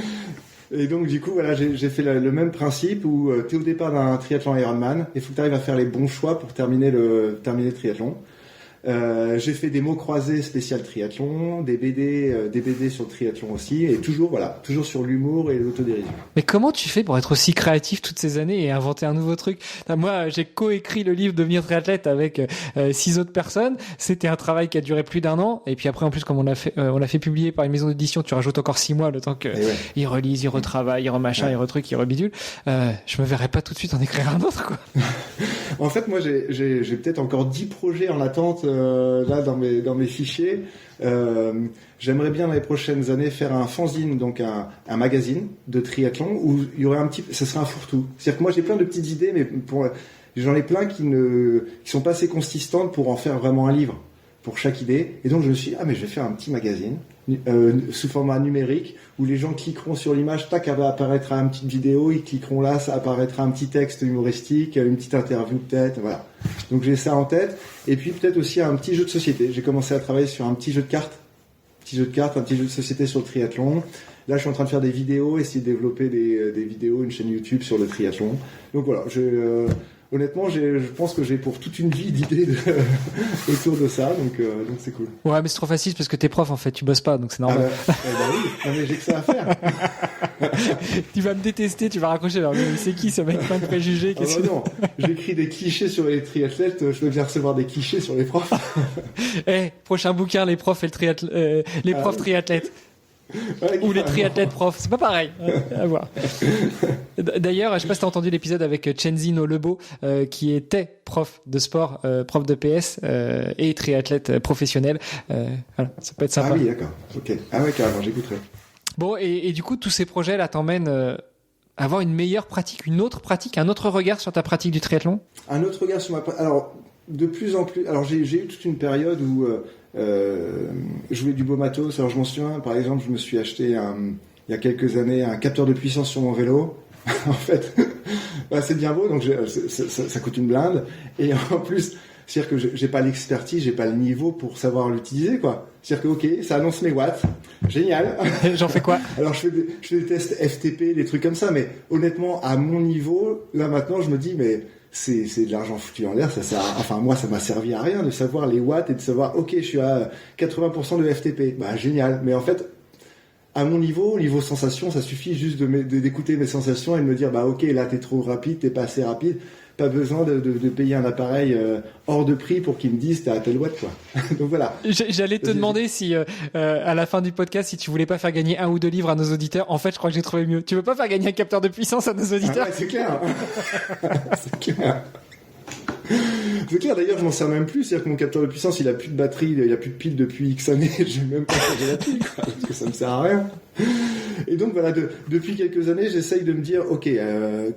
Et donc du coup, voilà, j'ai fait le même principe où tu es au départ d'un triathlon Ironman, il faut que tu arrives à faire les bons choix pour terminer le triathlon. J'ai fait des mots croisés spécial triathlon, des BD sur le triathlon aussi, et toujours sur l'humour et l'autodérision. Mais comment tu fais pour être aussi créatif toutes ces années et inventer un nouveau truc? Moi, j'ai coécrit le livre Devenir triathlète avec 6 autres personnes. C'était un travail qui a duré plus d'1 an. Et puis après, en plus, comme on l'a fait publier par une maison d'édition, tu rajoutes encore 6 mois le temps que ils relisent, ils retravaillent, ils remachin, ils retruquent, ils rebidulent. Je me verrais pas tout de suite en écrire un autre, quoi. En fait, moi, j'ai peut-être encore 10 projets en attente là dans mes fichiers. J'aimerais bien dans les prochaines années faire un fanzine, donc un magazine de triathlon où il y aurait ça serait un fourre-tout. C'est-à-dire que moi j'ai plein de petites idées, mais j'en ai plein qui sont pas assez consistantes pour en faire vraiment un livre pour chaque idée. Et donc je me suis dit, mais je vais faire un petit magazine sous format numérique où les gens cliqueront sur l'image, tac, apparaîtra une petite vidéo, ils cliqueront là, ça apparaîtra un petit texte humoristique, une petite interview peut-être, voilà. Donc j'ai ça en tête. Et puis peut-être aussi un petit jeu de société. J'ai commencé à travailler sur un petit jeu de cartes, un petit jeu de société sur le triathlon. Là, je suis en train de faire des vidéos, essayer de développer des vidéos, une chaîne YouTube sur le triathlon. Donc voilà, honnêtement, je pense que j'ai pour toute une vie d'idées autour de ça, donc c'est cool. Ouais, mais c'est trop facile parce que t'es prof en fait, tu bosses pas, donc c'est normal. Oui, non, mais j'ai que ça à faire. Tu vas me détester, tu vas raccrocher. Alors, mais c'est qui ce mec, plein de préjugés? Non, j'écris des clichés sur les triathlètes, je veux bien recevoir des clichés sur les profs. Prochain bouquin, les profs et les profs triathlètes. Ouais, ou les triathlètes profs, c'est pas pareil. À voir. D'ailleurs, je sais pas si t'as entendu l'épisode avec Chenzino Lebo, qui était prof de sport, prof de PS et triathlète professionnel. Voilà, ça peut être sympa. Ah oui, d'accord. Ok. Ah ouais, carrément, j'écouterai. Bon, et du coup, tous ces projets là t'emmènent à avoir une meilleure pratique, une autre pratique, un autre regard sur ta pratique du triathlon. Un autre regard sur ma pratique. Alors, de plus en plus. Alors, j'ai eu toute une période où je voulais du beau matos. Alors je m'en souviens, par exemple, je me suis acheté il y a quelques années un capteur de puissance sur mon vélo. En fait, c'est bien beau, donc ça coûte une blinde. Et en plus, c'est-à-dire que j'ai pas l'expertise, j'ai pas le niveau pour savoir l'utiliser, quoi. C'est-à-dire que ok, ça annonce mes watts, génial. J'en fais quoi? Alors je fais des tests FTP, des trucs comme ça, mais honnêtement, à mon niveau, là maintenant, je me dis mais c'est de l'argent foutu en l'air, moi ça m'a servi à rien de savoir les watts et de savoir ok, je suis à 80% de FTP, génial. Mais en fait, à mon niveau sensation, ça suffit juste d'écouter mes sensations et de me dire ok, là t'es trop rapide, t'es pas assez rapide. Pas besoin de payer un appareil hors de prix pour qu'ils me disent t'es à tel watt, quoi. Donc voilà. J'allais te demander si à la fin du podcast, si tu voulais pas faire gagner 1 ou 2 livres à nos auditeurs. En fait, je crois que j'ai trouvé mieux. Tu veux pas faire gagner un capteur de puissance à nos auditeurs? Ouais, c'est clair. C'est clair. C'est clair, d'ailleurs, je m'en sers même plus. C'est-à-dire que mon capteur de puissance, il a plus de batterie, il a plus de pile depuis X années. J'ai même pas changé la pile, quoi, parce que ça me sert à rien. Et donc voilà, depuis quelques années, j'essaye de me dire, ok,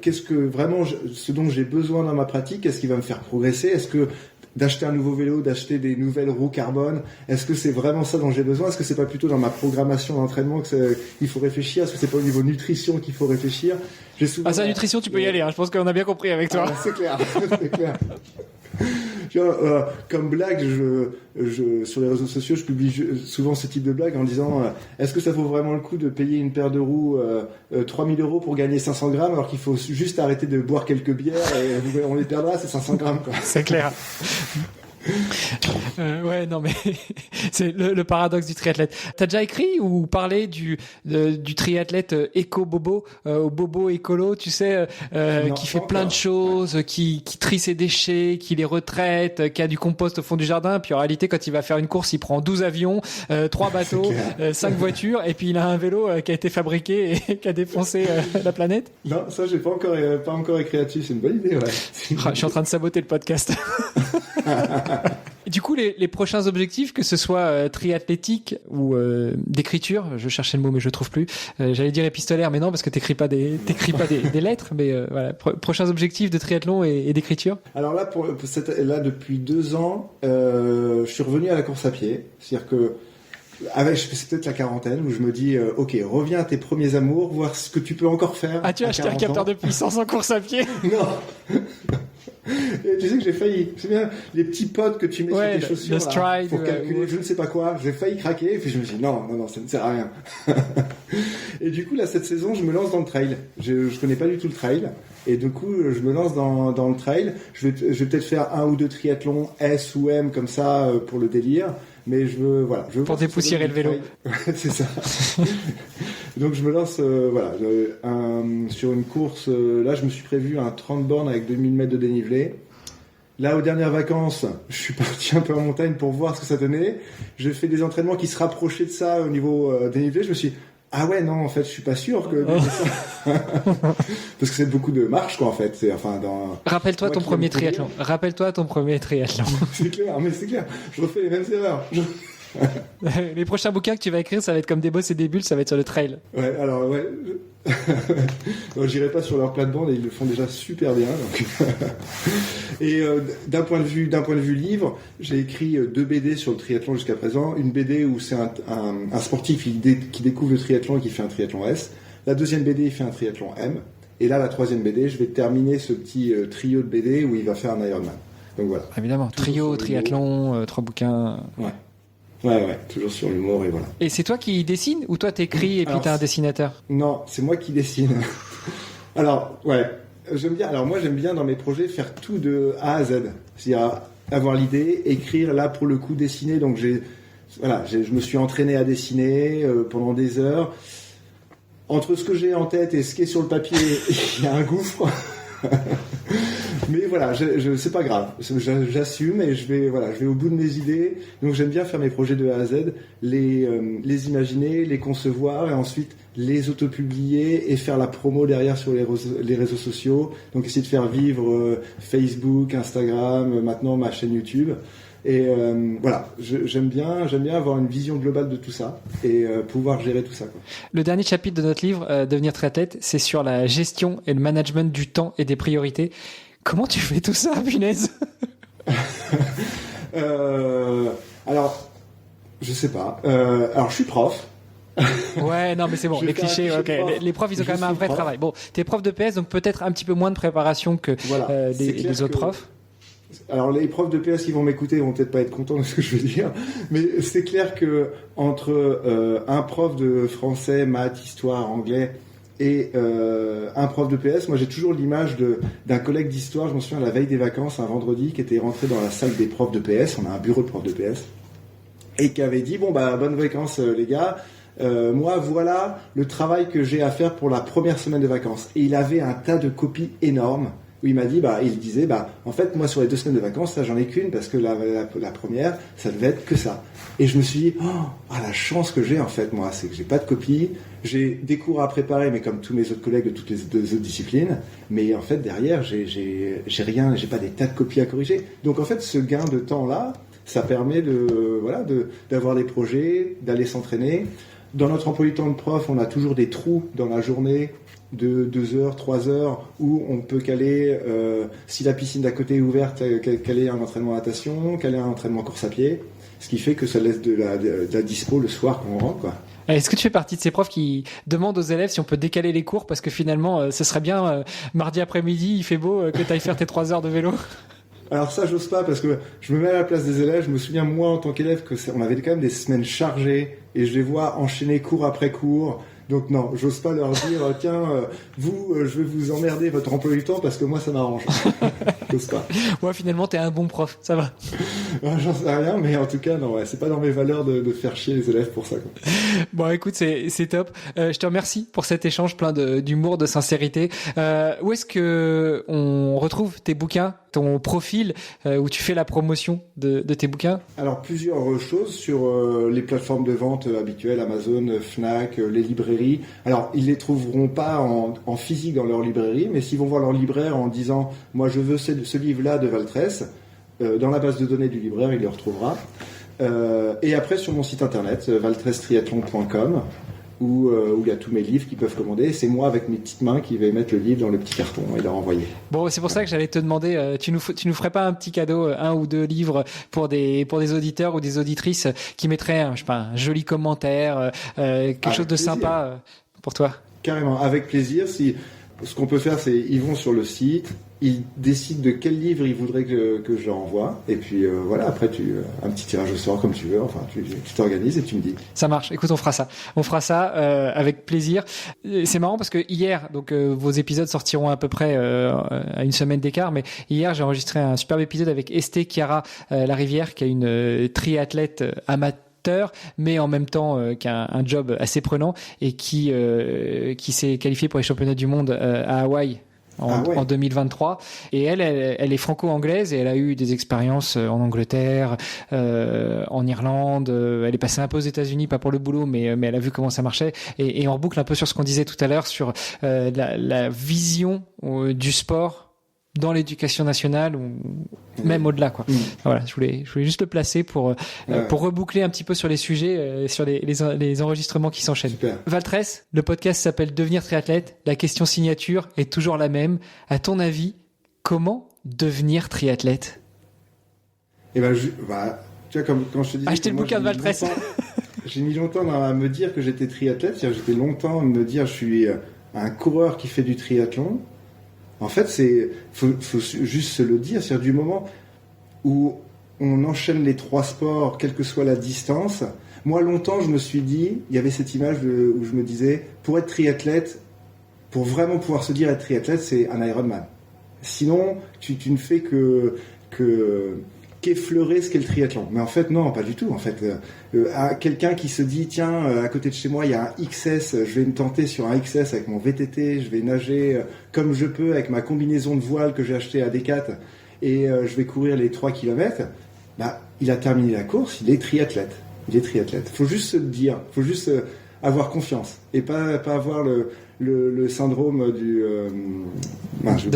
qu'est-ce que vraiment, ce dont j'ai besoin dans ma pratique, qu'est-ce qui va me faire progresser? Est-ce que d'acheter un nouveau vélo, d'acheter des nouvelles roues carbone, est-ce que c'est vraiment ça dont j'ai besoin? Est-ce que c'est pas plutôt dans ma programmation d'entraînement qu'il faut réfléchir? Est-ce que c'est pas au niveau nutrition qu'il faut réfléchir? Ça, nutrition, tu peux y aller, hein. Je pense qu'on a bien compris avec toi. C'est clair, c'est clair. Tu vois, comme blague, sur les réseaux sociaux, je publie souvent ce type de blague en disant est-ce que ça vaut vraiment le coup de payer une paire de roues 3 000 € pour gagner 500 grammes alors qu'il faut juste arrêter de boire quelques bières et on les perdra, c'est 500 grammes, quoi. C'est clair. Ouais, non, mais c'est le paradoxe du triathlète. T'as déjà écrit ou parlé du triathlète éco-bobo, au bobo écolo, tu sais, non, qui fait plein de choses, qui trie ses déchets, qui les retraite, qui a du compost au fond du jardin, puis en réalité, quand il va faire une course, il prend 12 avions, 3 bateaux, 5 voitures, et puis il a un vélo qui a été fabriqué et qui a défoncé la planète. Non, ça, j'ai pas encore écrit là-dessus, c'est une bonne idée, ouais. Je suis en train de saboter le podcast. Du coup, les prochains objectifs, que ce soit triathlétique ou d'écriture, je cherchais le mot mais je le trouve plus. J'allais dire épistolaire, mais non, parce que t'écris pas des lettres. Mais voilà, prochains objectifs de triathlon et d'écriture. Alors là, depuis 2 ans, je suis revenu à la course à pied. C'est-à-dire que c'est peut-être la quarantaine où je me dis, ok, reviens à tes premiers amours, voir ce que tu peux encore faire. Ah, tu as acheté un capteur de puissance en course à pied? Non. Et tu sais que j'ai failli. C'est bien les petits pods que tu mets sur tes chaussures le stride, pour calculer je ne sais pas quoi. J'ai failli craquer, et puis je me suis dit non, ça ne sert à rien. Et du coup là, cette saison, je me lance dans le trail. Je connais pas du tout le trail, et du coup, je me lance dans le trail. Je vais peut-être faire 1 ou 2 triathlons S ou M comme ça pour le délire. Mais je veux pour dépoussiérer le vélo. C'est ça. Donc je me lance sur une course. Là, je me suis prévu un 30 bornes avec 2000 mètres de dénivelé. Là, aux dernières vacances, je suis parti un peu en montagne pour voir ce que ça donnait. J'ai fait des entraînements qui se rapprochaient de ça au niveau dénivelé. Je me suis dit, ah ouais, non, en fait, je suis pas sûr que... Parce que c'est beaucoup de marche, quoi, en fait. Rappelle-toi ton premier triathlon. C'est clair, mais c'est clair. Je refais les mêmes erreurs. Les prochains bouquins que tu vas écrire, ça va être comme des bosses et des bulles, ça va être sur le trail. Ouais, alors, ouais. Non, j'irai pas sur leur plate-bande et ils le font déjà super bien. Donc. Et d'un point de vue livre, j'ai écrit 2 BD sur le triathlon jusqu'à présent. Une BD où c'est un sportif qui découvre le triathlon et qui fait un triathlon S. La deuxième BD, il fait un triathlon M. Et là, la troisième BD, je vais terminer ce petit trio de BD où il va faire un Ironman. Donc voilà. Évidemment, trio, triathlon, 3 bouquins. Ouais, toujours sur l'humour et voilà. Et c'est toi qui dessines ou toi t'écris et puis t'as un dessinateur? Non, c'est moi qui dessine. Alors, ouais, j'aime bien dans mes projets faire tout de A à Z. C'est-à-dire avoir l'idée, écrire, là pour le coup dessiner. Donc je me suis entraîné à dessiner pendant des heures. Entre ce que j'ai en tête et ce qui est sur le papier, il y a un gouffre. Mais voilà, c'est pas grave. J'assume et je vais au bout de mes idées. Donc j'aime bien faire mes projets de A à Z, les imaginer, les concevoir et ensuite les autopublier et faire la promo derrière sur les réseaux sociaux. Donc essayer de faire vivre Facebook, Instagram, maintenant ma chaîne YouTube. Et j'aime bien avoir une vision globale de tout ça et pouvoir gérer tout ça, quoi. Le dernier chapitre de notre livre, Devenir triathlète, c'est sur la gestion et le management du temps et des priorités. Comment tu fais tout ça, punaise? Alors, je sais pas. Alors, je suis prof. Ouais, non, mais c'est bon, les clichés, ok. Les profs, ils ont quand même un vrai travail. Bon, t'es prof de PS, donc peut-être un petit peu moins de préparation que les autres profs. Alors les profs de PS qui vont m'écouter vont peut-être pas être contents de ce que je vais dire, mais c'est clair que entre un prof de français, maths, histoire, anglais et un prof de PS, moi j'ai toujours l'image d'un collègue d'histoire, je m'en souviens, la veille des vacances, un vendredi, qui était rentré dans la salle des profs de PS, on a un bureau de profs de PS, et qui avait dit, bonnes vacances les gars, moi voilà le travail que j'ai à faire pour la première semaine de vacances. Et il avait un tas de copies énormes, où il m'a dit, il disait, en fait, moi, sur les 2 semaines de vacances, là, j'en ai qu'une, parce que la première, ça devait être que ça. Et je me suis dit, la chance que j'ai, en fait, moi, c'est que j'ai pas de copie, j'ai des cours à préparer, mais comme tous mes autres collègues de toutes les autres disciplines, mais en fait, derrière, j'ai rien, j'ai pas des tas de copies à corriger. Donc, en fait, ce gain de temps-là, ça permet d'avoir des projets, d'aller s'entraîner. Dans notre emploi du temps de prof, on a toujours des trous dans la journée, de 2 heures, 3 heures, où on peut caler, si la piscine d'à côté est ouverte, caler un entraînement natation, caler un entraînement course à pied, ce qui fait que ça laisse de la dispo le soir quand on rentre, quoi. Est-ce que tu fais partie de ces profs qui demandent aux élèves si on peut décaler les cours parce que finalement, ce serait bien, mardi après-midi, il fait beau, que tu ailles faire tes 3 heures de vélo? Alors ça, j'ose pas parce que je me mets à la place des élèves. Je me souviens, moi, en tant qu'élève, on avait quand même des semaines chargées et je les vois enchaîner cours après cours. Donc non, j'ose pas leur dire, tiens, je vais vous emmerder votre emploi du temps parce que moi, ça m'arrange. J'ose pas. Ouais, finalement, t'es un bon prof, ça va. J'en sais rien, mais en tout cas, non, c'est pas dans mes valeurs de faire chier les élèves pour ça, quoi. Bon, écoute, c'est top. Je te remercie pour cet échange plein d'humour, de sincérité. Où est-ce que on retrouve tes bouquins, ton profil, où tu fais la promotion de tes bouquins? Alors, plusieurs choses sur les plateformes de vente habituelles, Amazon, Fnac, les librairies. Alors, ils les trouveront pas en physique dans leur librairie, mais s'ils vont voir leur libraire en disant, moi, je veux ce livre-là de Valtress, dans la base de données du libraire, il le retrouvera. Et après, sur mon site internet, valtresstriathlon.com, où il y a tous mes livres qu'ils peuvent commander. C'est moi avec mes petites mains qui vais mettre le livre dans le petit carton et leur envoyer. Bon, c'est pour ça que j'allais te demander, tu nous ferais pas un petit cadeau, 1 ou 2 livres pour des auditeurs ou des auditrices qui mettraient, je sais pas, un joli commentaire, quelque chose de sympa pour toi? Carrément, avec plaisir. Ce qu'on peut faire, c'est ils vont sur le site, ils décident de quel livre ils voudraient que je leur envoie, et puis voilà, après un petit tirage au sort comme tu veux, enfin tu t'organises et tu me dis. Ça marche, écoute, on fera ça avec plaisir. C'est marrant parce que hier, donc vos épisodes sortiront à peu près à une semaine d'écart, mais hier j'ai enregistré un superbe épisode avec Esté Chiara Larivière, qui est une triathlète amateur, mais en même temps qui a un job assez prenant et qui s'est qualifiée pour les championnats du monde à Hawaï en 2023. Et elle est franco-anglaise et elle a eu des expériences en Angleterre, en Irlande. Elle est passée un peu aux États-Unis, pas pour le boulot, mais elle a vu comment ça marchait. Et on reboucle un peu sur ce qu'on disait tout à l'heure sur la vision du sport dans l'éducation nationale ou même au-delà, quoi. Voilà, je voulais juste le placer pour reboucler un petit peu sur les sujets, sur les enregistrements qui s'enchaînent. Super. Valtress, le podcast s'appelle Devenir triathlète. La question signature est toujours la même. À ton avis, comment devenir triathlète? Tu vois, comme quand je te disais. Acheter le bouquin de Valtress. J'ai mis longtemps à me dire que j'étais triathlète. C'est-à-dire, j'étais longtemps à me dire je suis un coureur qui fait du triathlon. En fait, faut juste se le dire. C'est-à-dire, du moment où on enchaîne les 3 sports, quelle que soit la distance. Moi, longtemps, je me suis dit, il y avait cette image où je me disais, pour être triathlète, pour vraiment pouvoir se dire être triathlète, c'est un Ironman. Sinon, tu ne fais qu'effleurer ce qu'est le triathlon. Mais en fait, non, pas du tout. En fait, quelqu'un qui se dit, tiens, à côté de chez moi, il y a un XS, je vais me tenter sur un XS avec mon VTT, je vais nager comme je peux avec ma combinaison de voile que j'ai acheté à Decathlon et je vais courir les 3 km. Il a terminé la course, il est triathlète. Faut juste se le dire, faut juste avoir confiance et pas avoir le syndrome de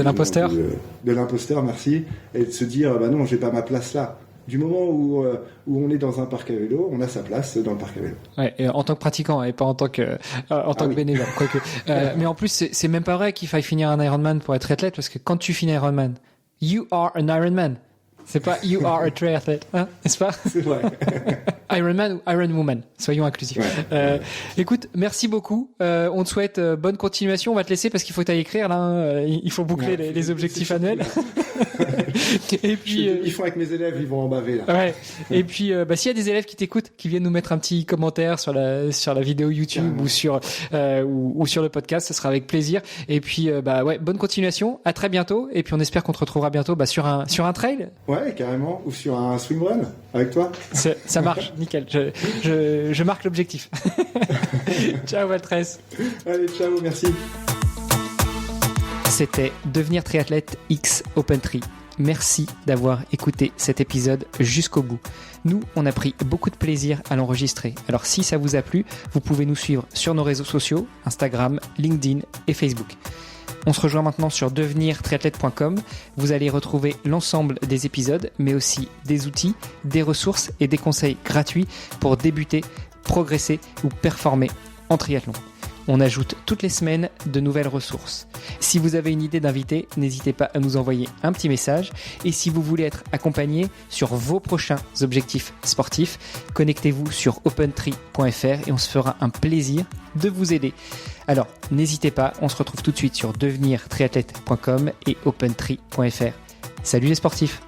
l'imposteur. De l'imposteur, merci, et de se dire non, j'ai pas ma place là. Du moment où on est dans un parc à vélo, on a sa place dans le parc à vélo. Ouais, et en tant que pratiquant et pas en tant que bénévole. Quoique. Mais en plus, c'est même pas vrai qu'il faille finir un Ironman pour être triathlète, parce que quand tu finis un Ironman, you are an Ironman. C'est pas you are a triathlete, hein, n'est-ce pas? C'est vrai. Ironman ou Ironwoman, soyons inclusifs. Ouais. Écoute, merci beaucoup. On te souhaite bonne continuation. On va te laisser parce qu'il faut t'aller écrire là. Il faut boucler les objectifs annuels. Et puis, ils font avec mes élèves, ils vont en baver là. Ouais. Et puis, s'il y a des élèves qui t'écoutent, qui viennent nous mettre un petit commentaire sur la vidéo YouTube ou sur le podcast, ce sera avec plaisir. Et puis, bonne continuation. À très bientôt. Et puis, on espère qu'on te retrouvera bientôt sur un trail. Ouais, carrément. Ou sur un swimrun avec toi. Ça marche, nickel. Je marque l'objectif. Ciao, Valtress. Allez, ciao, merci. C'était Devenir triathlète X OpenTri. Merci d'avoir écouté cet épisode jusqu'au bout. Nous, on a pris beaucoup de plaisir à l'enregistrer. Alors si ça vous a plu, vous pouvez nous suivre sur nos réseaux sociaux, Instagram, LinkedIn et Facebook. On se rejoint maintenant sur devenirtriathlète.com. Vous allez retrouver l'ensemble des épisodes, mais aussi des outils, des ressources et des conseils gratuits pour débuter, progresser ou performer en triathlon. On ajoute toutes les semaines de nouvelles ressources. Si vous avez une idée d'invité, n'hésitez pas à nous envoyer un petit message. Et si vous voulez être accompagné sur vos prochains objectifs sportifs, connectez-vous sur opentri.fr et on se fera un plaisir de vous aider. Alors, n'hésitez pas, on se retrouve tout de suite sur devenirtriathlète.com et opentri.fr. Salut les sportifs!